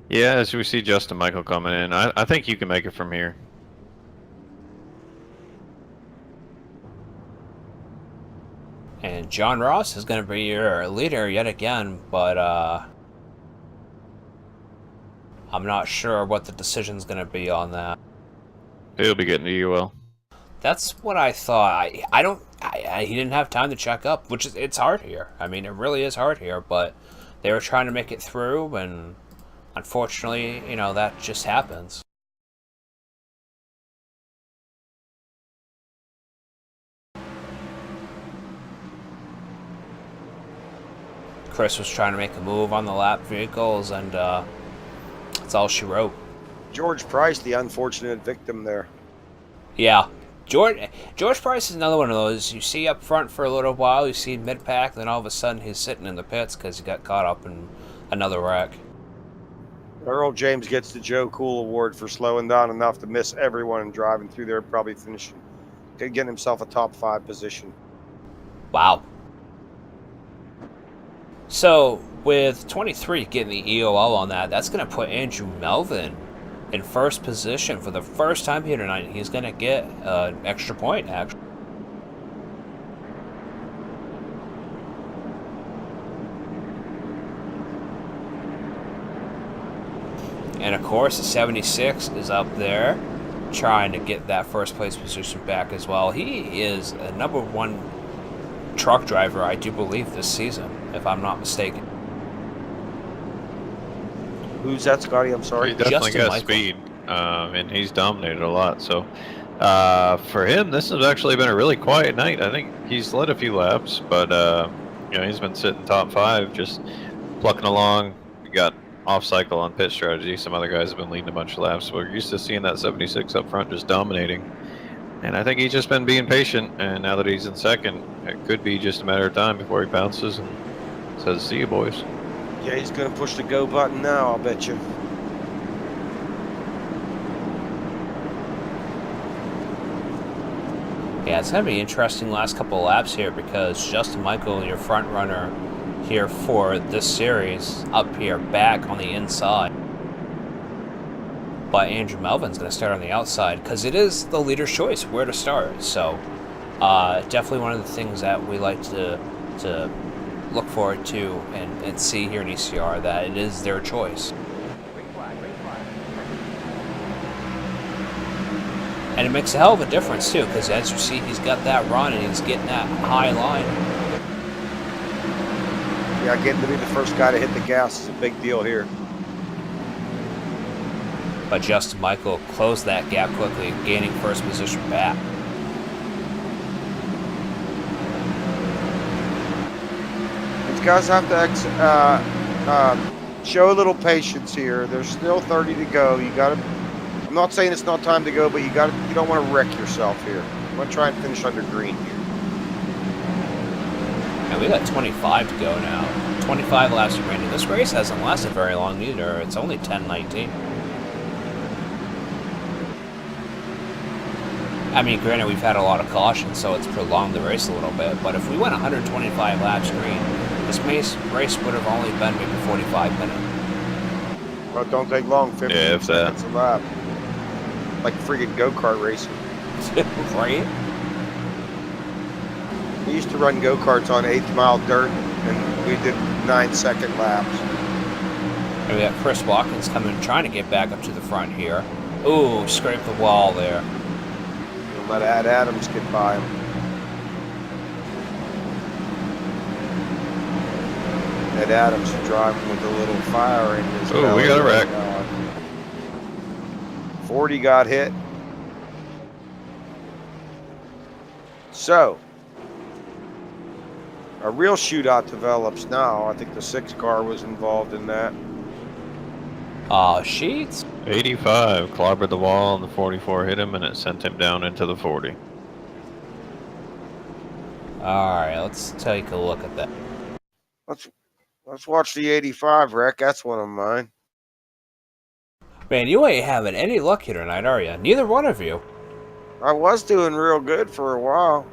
Yeah, as we see Justin Michael coming in, I think you can make it from here. And John Ross is going to be your leader yet again, but I'm not sure what the decision's going to be on that. He'll be getting to UL. That's what I thought. He didn't have time to check up, which is, it's hard here. I mean, it really is hard here, but they were trying to make it through, and unfortunately, you know, that just happens. Chris was trying to make a move on the lap vehicles, and that's all she wrote. George Price, the unfortunate victim there. Yeah. George Price is another one of those you see up front for a little while, you see mid-pack, then all of a sudden he's sitting in the pits because he got caught up in another wreck. Earl James gets the Joe Cool Award for slowing down enough to miss everyone and driving through there, probably finishing, getting himself a top 5 position. Wow. So, with 23 getting the EOL on that, that's going to put Andrew Melvin in first position for the first time here tonight. He's going to get an extra point, actually. And of course, the 76 is up there trying to get that first place position back as well. He is a #1 truck driver, I do believe, this season, if I'm not mistaken. Who's that, Scotty? I'm sorry. He definitely Justin got Michael. speed, and he's dominated a lot. So for him, this has actually been a really quiet night. I think he's led a few laps, but you know, he's been sitting top 5, just plucking along. We got off cycle on pit strategy. Some other guys have been leading a bunch of laps. We're used to seeing that 76 up front just dominating. And I think he's just been being patient, and now that he's in second, it could be just a matter of time before he bounces and says, "See you, boys." Yeah, he's going to push the go button now, I'll bet you. Yeah, it's going to be interesting last couple of laps here because Justin Michael, your front runner here for this series, up here back on the inside. But Andrew Melvin's going to start on the outside because it is the leader's choice where to start. So definitely one of the things that we like to look forward to and see here in ECR, that it is their choice. Green flag, green flag. And it makes a hell of a difference too, because as you see, he's got that run and he's getting that high line. Yeah, getting to be the first guy to hit the gas is a big deal here. But Justin Michael closed that gap quickly, gaining first position back. These guys have to show a little patience here. There's still 30 to go. You got to. I'm not saying it's not time to go, but you don't want to wreck yourself here. You want to try and finish under green here. And we got 25 to go now. 25 laps remaining. This race hasn't lasted very long either. It's only 10:19. I mean, granted, we've had a lot of caution, so it's prolonged the race a little bit. But if we went 125 laps green, this race would have only been maybe 45 minutes. Well, it don't take long. 15 Yeah, if that. seconds a lap. Like friggin' go-kart racing. Right? We used to run go-karts on 8th mile dirt, and we did 9-second laps. And we got Chris Watkins coming, trying to get back up to the front here. Ooh, scraped the wall there. Don't let Ad Adams get by him. Ed Adams driving with a little fire in his Oh, belly we got a right wreck. now. 40 got hit. So, a real shootout develops now. I think the 6 car was involved in that. Sheets. 85 clobbered the wall, and the 44 hit him, and it sent him down into the 40. Alright, let's take a look at that. Let's watch the 85 wreck. That's one of mine. Man, you ain't having any luck here tonight, are you? Neither one of you. I was doing real good for a while.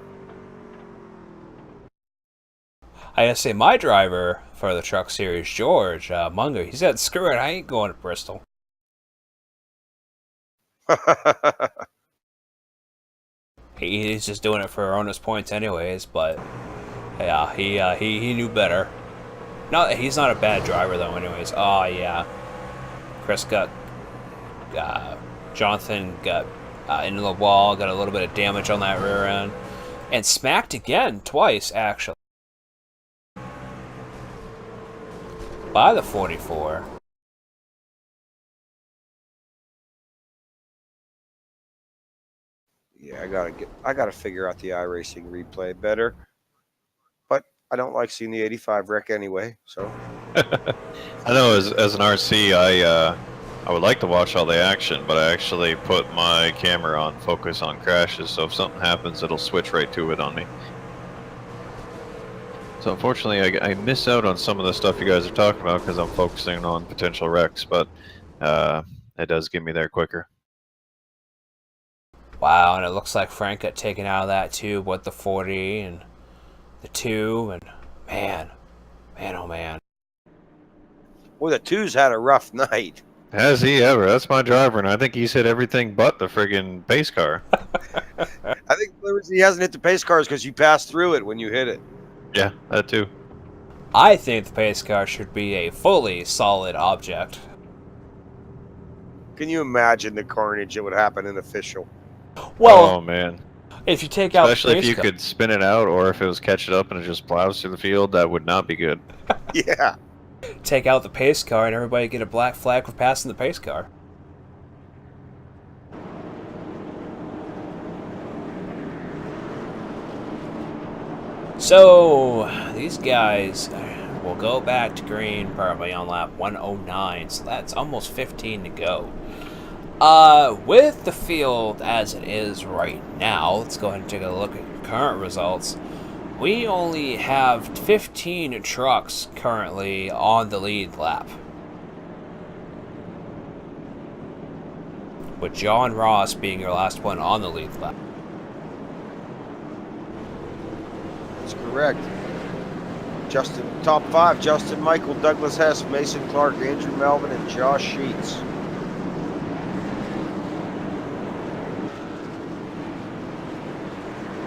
I gotta say, my driver for the truck series, George Munger, he said, screw it, I ain't going to Bristol. He's just doing it for bonus points anyways, but yeah, he knew better. No, he's not a bad driver though anyways. Oh yeah. Chris got, Jonathan got into the wall, got a little bit of damage on that rear end. And smacked again, twice actually. By the 44. Yeah, I gotta figure out the iRacing replay better. But I don't like seeing the 85 wreck anyway, so. I know as an RC, I would like to watch all the action, but I actually put my camera on focus on crashes, so if something happens, it'll switch right to it on me. So unfortunately, I miss out on some of the stuff you guys are talking about because I'm focusing on potential wrecks, but it does get me there quicker. Wow, and it looks like Frank got taken out of that too with the 40 and the 2, and man, oh man. Boy, the 2's had a rough night. Has he ever? That's my driver, and I think he's hit everything but the friggin' pace car. I think the reason he hasn't hit the pace car is because you passed through it when you hit it. Yeah, that too. I think the pace car should be a fully solid object. Can you imagine the carnage that would happen in official? Well, oh man. if you take out Especially the if you pace car, could spin it out, or if it was catch it up and it just plows through the field, that would not be good. Yeah. take out the pace car and everybody get a black flag for passing the pace car. So, these guys will go back to green probably on lap 109, so that's almost 15 to go. With the field as it is right now, let's go ahead and take a look at current results. We only have 15 trucks currently on the lead lap, with John Ross being your last one on the lead lap. That's correct. Justin, top 5, Justin Michael, Douglas Hess, Mason Clark, Andrew Melvin, and Josh Sheets.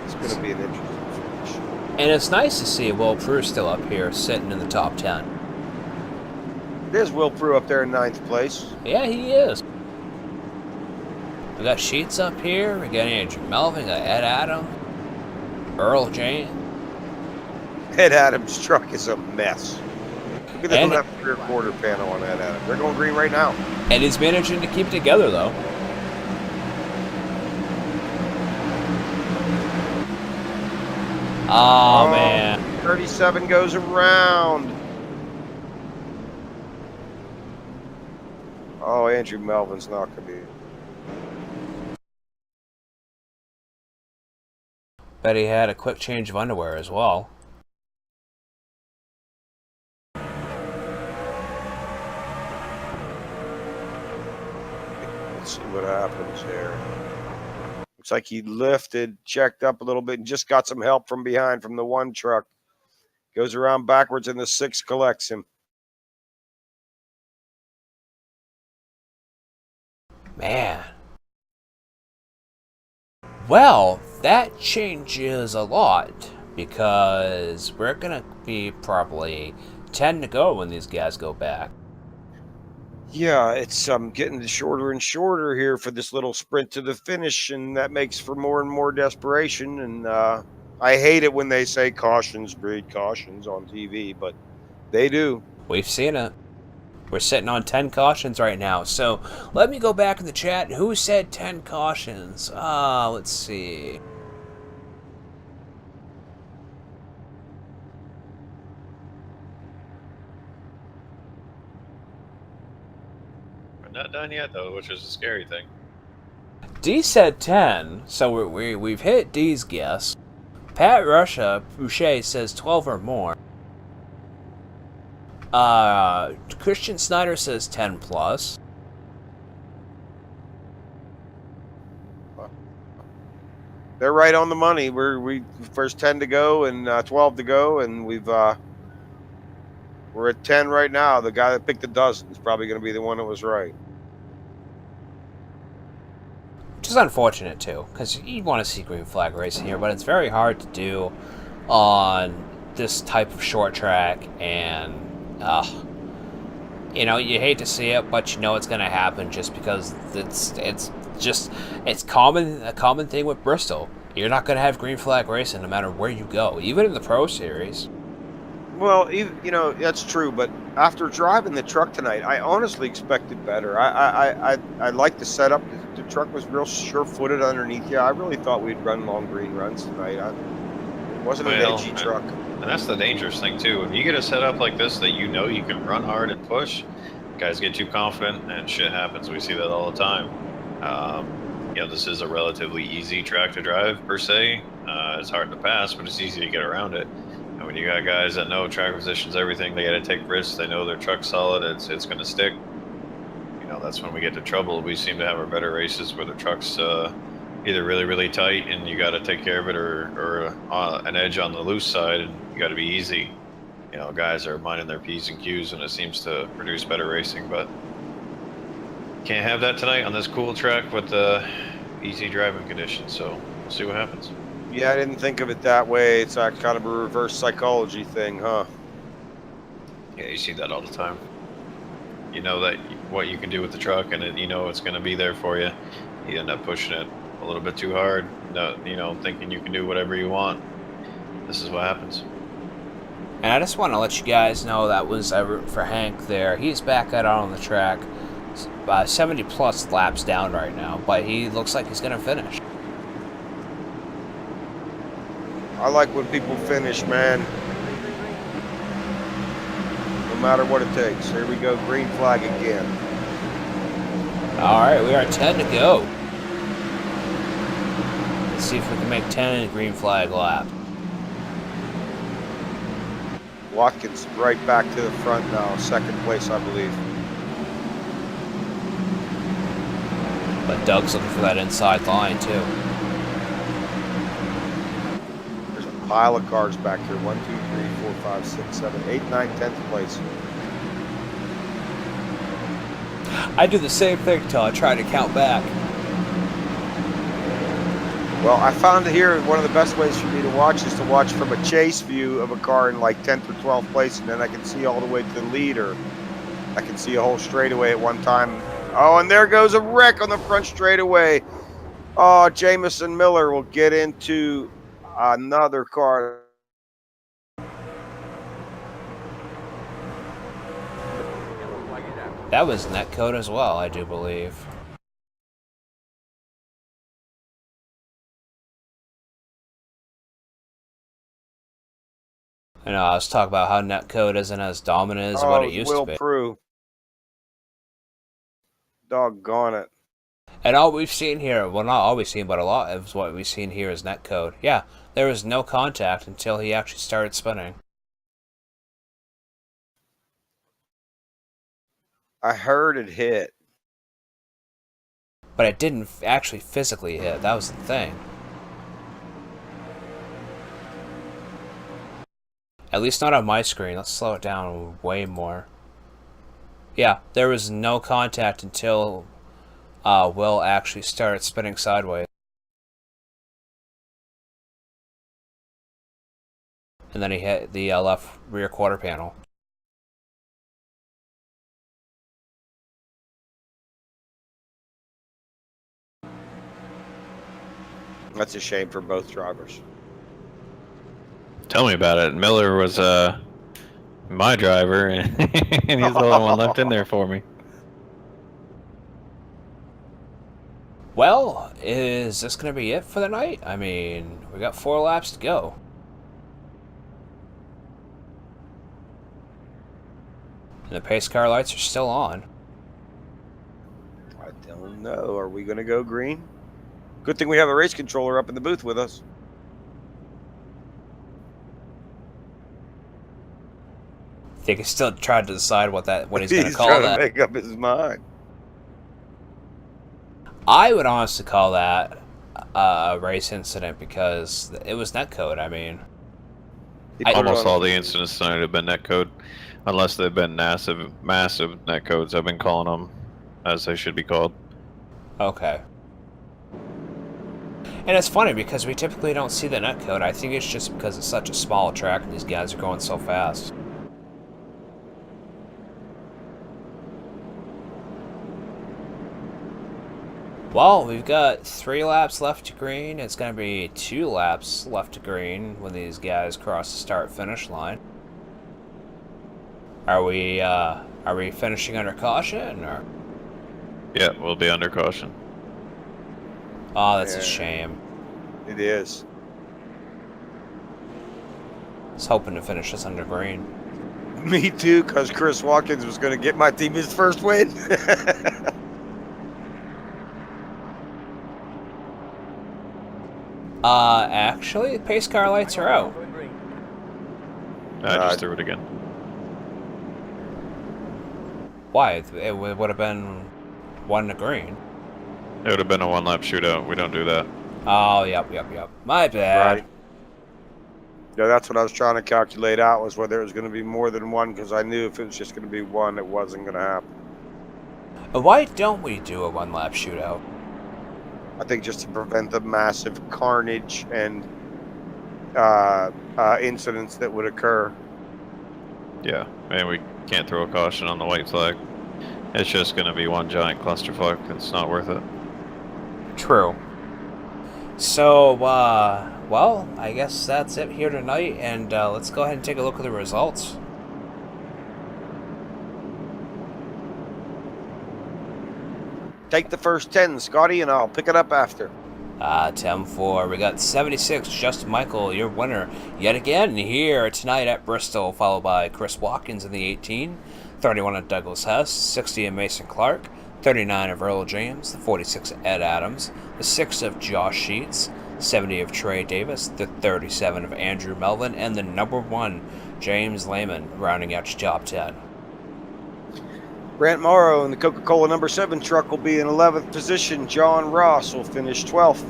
It's going to be an interesting finish. And it's nice to see Will Prue still up here, sitting in the top 10. There's Will Prue up there in 9th place. Yeah, he is. We got Sheets up here, we got Andrew Melvin, we got Ed Adam, Earl Jane. Ed Adams' truck is a mess. Look at the And- left rear quarter panel on Ed Adams. They're going green right now. And he's managing to keep it together, though. Oh, man. 37 goes around. Oh, Andrew Melvin's not going to be. Bet he had a quick change of underwear as well. Let's see what happens here. Looks like he lifted, checked up a little bit, and just got some help from behind from the 1 truck. Goes around backwards, and the 6 collects him. Man. Well, that changes a lot, because we're going to be probably 10 to go when these guys go back. Yeah, it's getting shorter and shorter here for this little sprint to the finish, and that makes for more and more desperation. And I hate it when they say cautions breed cautions on TV, but they do. We've seen it. We're sitting on 10 cautions right now. So let me go back in the chat. Who said 10 cautions? Let's see. We're not done yet, though, which is a scary thing. D said 10, so we've hit D's guess. Pat Boucher says 12 or more. Christian Snyder says 10 plus. They're right on the money. We first 10 to go and 12 to go, and we're at 10 right now. The guy that picked a dozen is probably going to be the one that was right. Which is unfortunate too, because you want to see green flag racing here, but it's very hard to do on this type of short track, and you know, you hate to see it, but you know it's going to happen just because it's a common thing with Bristol. You're not going to have green flag racing no matter where you go, even in the Pro Series. Well, you know, that's true, but after driving the truck tonight, I honestly expected better. I liked the setup. The truck was real sure-footed underneath you. I really thought we'd run long green runs tonight. It wasn't an edgy truck. And that's the dangerous thing too. If you get a setup like this that you know you can run hard and push, guys get too confident and shit happens. We see that all the time. You know, this is a relatively easy track to drive per se. It's hard to pass, but it's easy to get around it. And when you got guys that know track positions, everything, they got to take risks. They know their truck's solid. It's going to stick. You know, that's when we get to trouble. We seem to have our better races where the truck's either really, really tight and you got to take care of it, or an edge on the loose side and you got to be easy. You know, guys are minding their P's and Q's and it seems to produce better racing, but can't have that tonight on this cool track with the easy driving conditions. So we'll see what happens. Yeah, I didn't think of it that way. It's kind of a reverse psychology thing, huh? Yeah, you see that all the time. You know that what you can do with the truck, and you know it's going to be there for you. You end up pushing it a little bit too hard, you know, thinking you can do whatever you want. This is what happens. And I just want to let you guys know that was for Hank there. He's back out on the track, 70 plus laps down right now, but he looks like he's going to finish. I like when people finish, man. No matter what it takes. Here we go, green flag again. All right, we are at 10 to go. Let's see if we can make 10 in a green flag lap. Watkins right back to the front now, second place, I believe. But Doug's looking for that inside line, too. There's a pile of cars back here. 1, 2, 3, 4, 5, 6, 7, 8, 9, 10th place. I do the same thing till I try to count back. Well, I found here one of the best ways for me to watch is to watch from a chase view of a car in like 10th or 12th place, and then I can see all the way to the leader. I can see a whole straightaway at one time. Oh, and there goes a wreck on the front straightaway. Oh, Jamison Miller will get into another car. That was netcode as well, I do believe. I know, I was talking about how netcode isn't as dominant as what it used to be. Prue. Doggone it. And all we've seen here, well, not all we've seen, but a lot of what we've seen here is netcode. Yeah, there was no contact until he actually started spinning. I heard it hit. But it didn't actually physically hit. That was the thing. At least not on my screen. Let's slow it down way more. Yeah, there was no contact until Will actually started spinning sideways. And then he hit the left rear quarter panel. That's a shame for both drivers. Tell me about it. Miller was my driver, and he's the only one left in there for me. Well, is this going to be it for the night? I mean, we got 4 laps to go. And the pace car lights are still on. I don't know. Are we going to go green? Good thing we have a race controller up in the booth with us. They can still try to decide what he's going to He's call trying that. to make up his mind. I would honestly call that a race incident because it was netcode. I mean, He put it Almost on all his- the incidents tonight have been netcode, unless they've been massive netcodes. I've been calling them as they should be called. okay. And it's funny because we typically don't see the netcode. I think it's just because it's such a small track and these guys are going so fast. Well, we've got 3 laps left to green. It's going to be 2 laps left to green when these guys cross the start-finish line. Are we finishing under caution or? Yeah, we'll be under caution. Oh, that's Yeah. a shame. It is. I was hoping to finish this under green. Me too, because Chris Watkins was going to get my team his first win. Actually, pace car lights are out. Going green. I just threw it again. Why? It would have been 1 to green. It would have been a 1-lap shootout. We don't do that. Oh, yep. My bad. Right. Yeah, that's what I was trying to calculate out, was whether it was going to be more than 1, because I knew if it was just going to be 1, it wasn't going to happen. Why don't we do a 1-lap shootout? I think just to prevent the massive carnage and incidents that would occur. Yeah, and we can't throw a caution on the white flag. It's just going to be one giant clusterfuck. It's not worth it. True. So, well, I guess that's it here tonight, and let's go ahead and take a look at the results. Take the first 10, Scotty, and I'll pick it up after. 10-4. We got 76, Justin Michael, your winner yet again here tonight at Bristol, followed by Chris Watkins in the 18, 31 of Douglas Hess, 60 of Mason Clark, 39 of Earl James, the 46 of Ed Adams, the 6 of Josh Sheets, 70 of Trey Davis, the 37 of Andrew Melvin, and the number 1, James Lehman, rounding out your top 10. Grant Morrow in the Coca-Cola number 7 truck will be in 11th position. John Ross will finish 12th.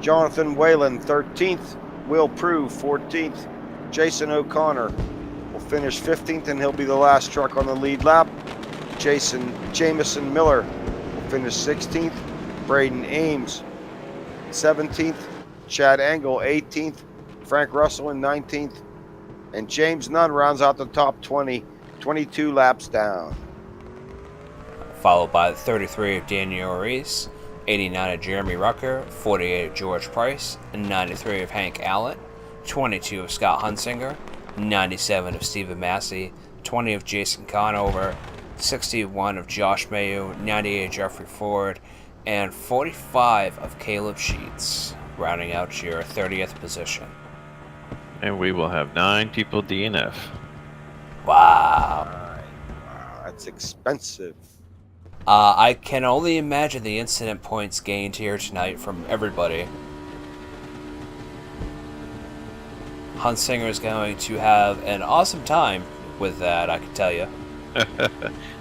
Jonathan Whalen 13th. Will Prue 14th. Jason O'Connor will finish 15th, and he'll be the last truck on the lead lap. Jameson Miller will finish 16th. Braden Ames 17th. Chad Engel 18th. Frank Russell in 19th. And James Nunn rounds out the top 20, 22 laps down. Followed by the 33 of Daniel Reese, 89 of Jeremy Rucker, 48 of George Price, and 93 of Hank Allen, 22 of Scott Hunsinger, 97 of Stephen Massey, 20 of Jason Conover, 61 of Josh Mayo, 98 of Jeffrey Ford, and 45 of Caleb Sheets, rounding out your 30th position. And we will have 9 people DNF. Wow. Wow, that's expensive. I can only imagine the incident points gained here tonight from everybody. Hunsinger is going to have an awesome time with that, I can tell you.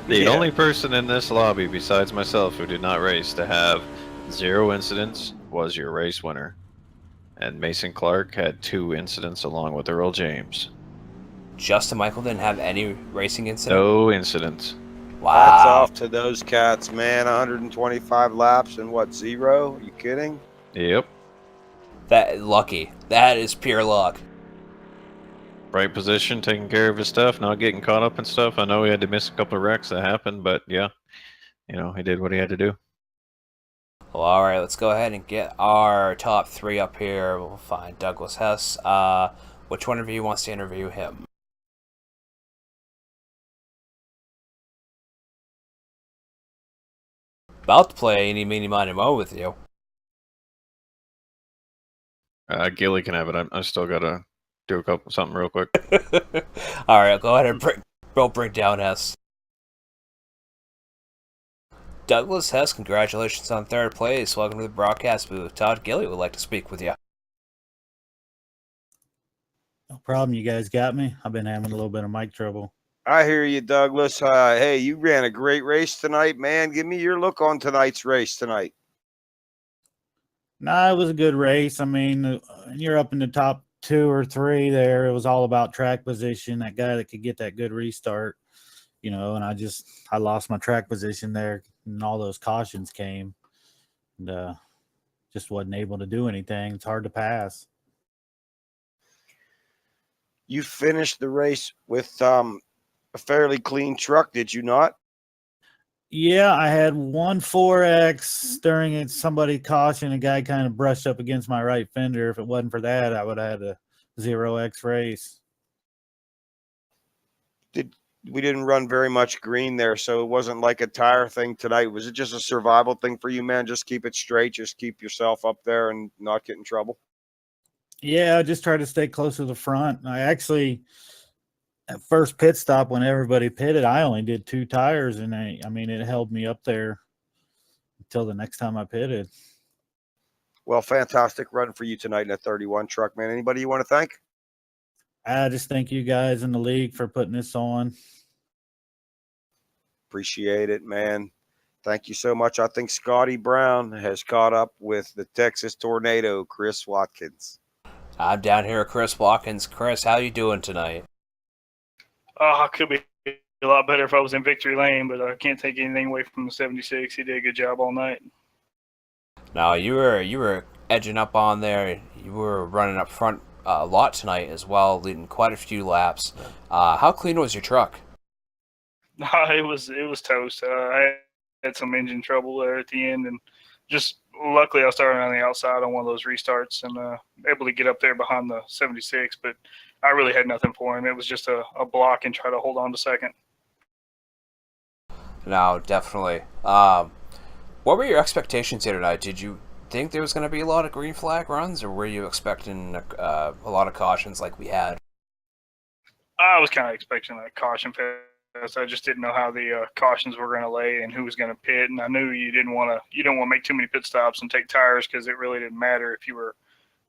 The only person in this lobby besides myself who did not race to have 0 incidents was your race winner. And Mason Clark had 2 incidents along with Earl James. Justin Michael didn't have any racing incident? No incidents. Wow. Hats off to those cats, man. 125 laps and what, 0? Are you kidding? Yep. That lucky. That is pure luck. Right position, taking care of his stuff, not getting caught up in stuff. I know he had to miss a couple of wrecks that happened, but yeah, you know, he did what he had to do. Well, alright, let's go ahead and get our top 3 up here. We'll find Douglas Hess. Which one of you wants to interview him? About to play any meeny miny mo with you. Gilly can have it. I still gotta do something real quick. Alright, go ahead and bring down Hess. Douglas Hess, congratulations on 3rd place. Welcome to the broadcast booth. Todd Gilly would like to speak with you. No problem. You guys got me. I've been having a little bit of mic trouble. I hear you, Douglas. Hey, you ran a great race tonight, man. Give me your look on tonight's race tonight. No, it was a good race. I mean, you're up in the top 2 or 3 there. It was all about track position, that guy that could get that good restart, and I lost my track position there and all those cautions came and just wasn't able to do anything. It's hard to pass. You finished the race with a fairly clean truck, did you not? Yeah, I had one 4X during it. Somebody cautioned, a guy kind of brushed up against my right fender. If it wasn't for that, I would have had a 0X race. We didn't run very much green there, so it wasn't like a tire thing tonight. Was it just a survival thing for you, man? Just keep it straight, just keep yourself up there and not get in trouble? Yeah, I just try to stay close to the front. I actually, at first pit stop when everybody pitted, I only did 2 tires, and I mean, it held me up there until the next time I pitted. Well, fantastic run for you tonight in a 31 truck, man. Anybody you want to thank? I just thank you guys in the league for putting this on. Appreciate it, man. Thank you so much. I think Scotty Brown has caught up with the Texas Tornado, Chris Watkins. I'm down here with Chris Watkins. Chris, how you doing tonight? I could be a lot better if I was in victory lane, but I can't take anything away from the 76. He did a good job all night. Now, you were edging up on there. You were running up front a lot tonight as well, leading quite a few laps. How clean was your truck? It was toast. I had some engine trouble there at the end, and just luckily I started on the outside on one of those restarts and able to get up there behind the 76. But I really had nothing for him. It was just a block and try to hold on to second. No, definitely. What were your expectations here tonight? Did you think there was going to be a lot of green flag runs, or were you expecting a lot of cautions like we had? I was kind of expecting a caution pass. I just didn't know how the cautions were going to lay and who was going to pit, and I knew you didn't want to make too many pit stops and take tires because it really didn't matter if you were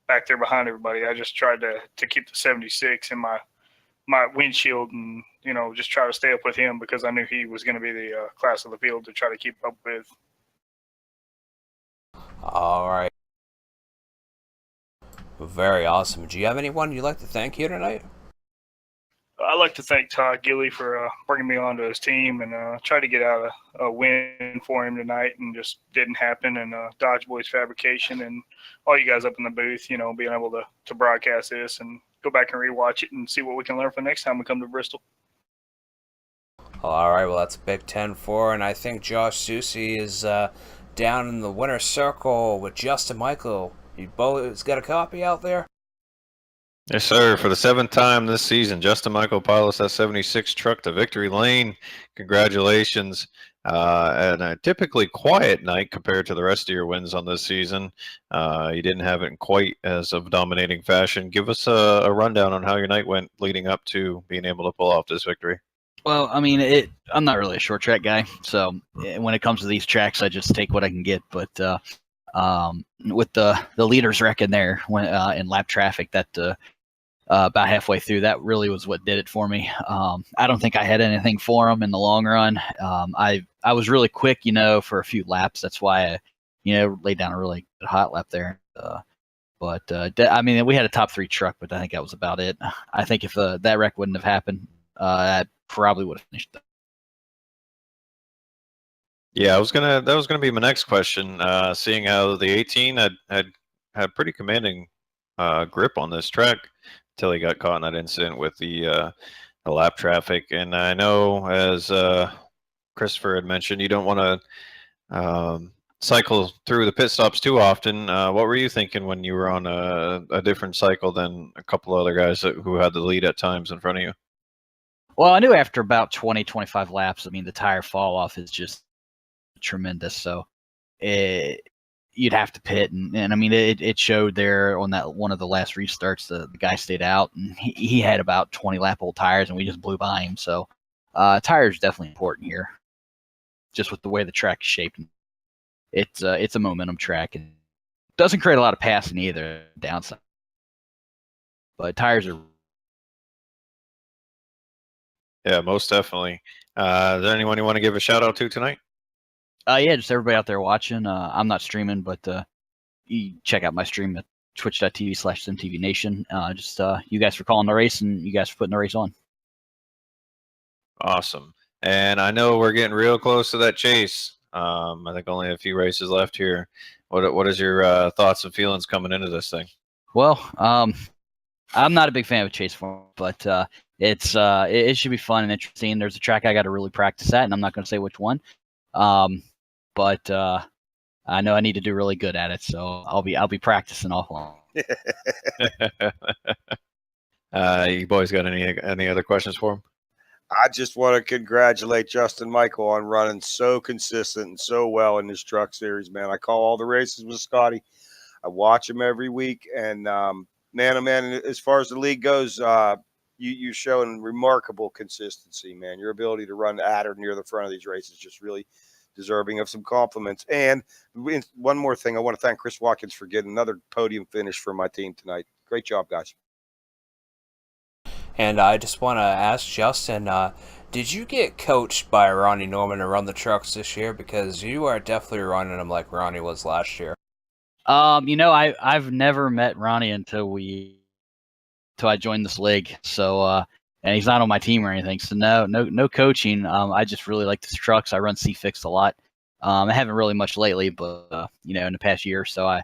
back there behind everybody. I just tried to keep the 76 in my windshield and just try to stay up with him because I knew he was going to be the class of the field to try to keep up with. All right. Very awesome. Do you have anyone you'd like to thank here tonight? I'd like to thank Todd Gilly for bringing me onto his team and try to get out a win for him tonight, and just didn't happen. And Dodge Boys Fabrication and all you guys up in the booth, being able to broadcast this and go back and rewatch it and see what we can learn for the next time we come to Bristol. All right, well, that's Big 10-4, and I think Josh Susi is down in the winner's circle with Justin Michael. You both got a copy out there? Yes, sir. For the 7th time this season, Justin Michael pilots that 76 truck to victory lane. Congratulations. And a typically quiet night compared to the rest of your wins on this season. You didn't have it in quite as of dominating fashion. Give us a rundown on how your night went leading up to being able to pull off this victory. Well, I mean, I'm not really a short track guy, so when it comes to these tracks, I just take what I can get. But with the leaders wrecking there in lap traffic, that about halfway through, that really was what did it for me. I don't think I had anything for them in the long run. I was really quick, for a few laps. That's why I, laid down a really good hot lap there. I mean, we had a top 3 truck, but I think that was about it. I think if that wreck wouldn't have happened, I probably would have finished that. Yeah, that was gonna be my next question. Seeing how the 18 had pretty commanding grip on this track until he got caught in that incident with the lap traffic. And I know, as Christopher had mentioned, you don't want to cycle through the pit stops too often. What were you thinking when you were on a different cycle than a couple other guys who had the lead at times in front of you? Well, I knew after about 20, 25 laps, I mean, the tire fall off is just tremendous. So you'd have to pit. And I mean, it showed there on that one of the last restarts, the guy stayed out and he had about 20 lap old tires and we just blew by him. So tires definitely important here, just with the way the track is shaped. It's a momentum track and doesn't create a lot of passing either, downside. But tires are. Yeah, most definitely. Is there anyone you want to give a shout out to tonight? Yeah, just everybody out there watching. I'm not streaming, but you check out my stream at twitch.tv/SimTVNation. Just you guys for calling the race and you guys for putting the race on. Awesome. And I know we're getting real close to that chase. I think only a few races left here. What is your thoughts and feelings coming into this thing? Well, I'm not a big fan of chase form, but it should be fun and interesting. There's a track I got to really practice at, and I'm not going to say which one. But I know I need to do really good at it, so I'll be practicing awful. You boys got any other questions for him? I just want to congratulate Justin Michael on running so consistent and so well in this truck series, man. I call all the races with Scotty. I watch him every week, and man, oh man, as far as the league goes, you're showing remarkable consistency, man. Your ability to run at or near the front of these races just really deserving of some compliments. And one more thing, I want to thank Chris Watkins for getting another podium finish for my team tonight. Great job, guys. And I just want to ask Justin, did you get coached by Ronnie Norman to run the trucks this year? Because you are definitely running them like Ronnie was last year. I've never met Ronnie until I joined this league. So and he's not on my team or anything. So no coaching. I just really like the trucks. I run C-Fix a lot. I haven't really much lately, but in the past year or so, I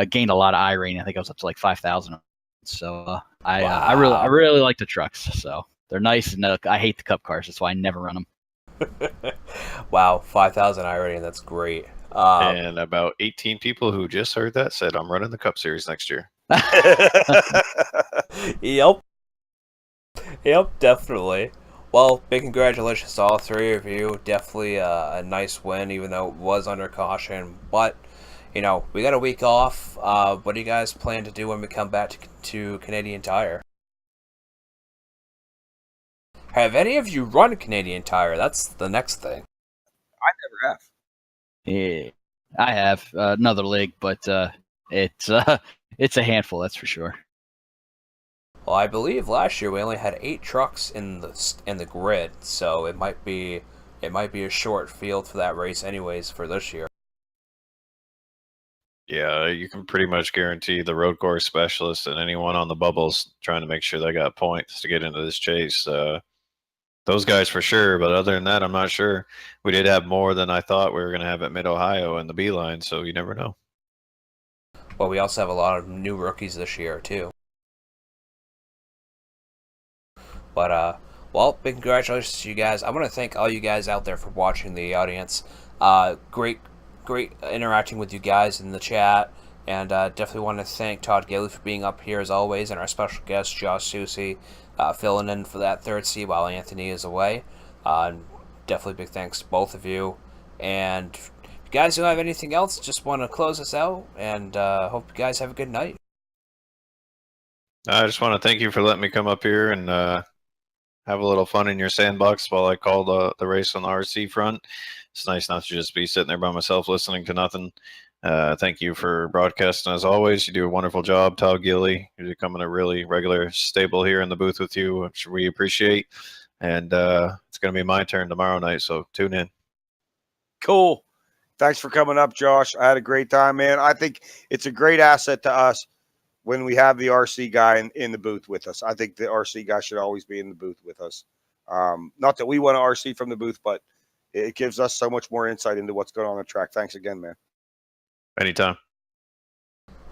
gained a lot of iRacing. I think I was up to like 5,000. So I really like the trucks. So they're nice, and I hate the cup cars. That's why I never run them. Wow, 5,000 iRacing. That's great. And about 18 people who just heard that said, I'm running the Cup Series next year. Yep, definitely. Well, big congratulations to all three of you. Definitely a nice win, even though it was under caution. But, we got a week off. What do you guys plan to do when we come back to Canadian Tire? Have any of you run Canadian Tire? That's the next thing. I never have. Yeah, I have another league, but it's a handful, that's for sure. Well, I believe last year we only had 8 trucks in the grid, so it might be a short field for that race, anyways, for this year. Yeah, you can pretty much guarantee the road course specialist and anyone on the bubbles trying to make sure they got points to get into this chase. Those guys for sure, but other than that, I'm not sure. We did have more than I thought we were going to have at Mid-Ohio in the B-line, so you never know. Well, we also have a lot of new rookies this year, too. But, well, big congratulations to you guys. I want to thank all you guys out there for watching, the audience. Great interacting with you guys in the chat. And definitely want to thank Todd Gilly for being up here as always, and our special guest, Josh Susie, filling in for that third seat while Anthony is away. Definitely big thanks to both of you. And if you guys don't have anything else, just want to close us out, and hope you guys have a good night. I just want to thank you for letting me come up here and have a little fun in your sandbox while I call the race on the RC front. It's nice not to just be sitting there by myself listening to nothing. Thank you for broadcasting as always. You do a wonderful job, Todd Gilly. You're becoming a really regular staple here in the booth with you, which we appreciate. And it's going to be my turn tomorrow night, so tune in. Cool. Thanks for coming up, Josh. I had a great time, man. I think it's a great asset to us when we have the RC guy in the booth with us. I think the RC guy should always be in the booth with us. Not that we want to RC from the booth, but it gives us so much more insight into what's going on the track. Thanks again, man. Anytime.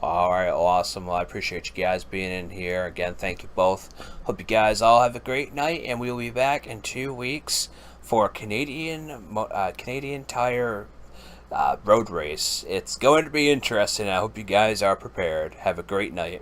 All right, awesome. Well, I appreciate you guys being in here. Again, thank you both. Hope you guys all have a great night, and we will be back in 2 weeks for Canadian Tire road race. It's going to be interesting. I hope you guys are prepared. Have a great night.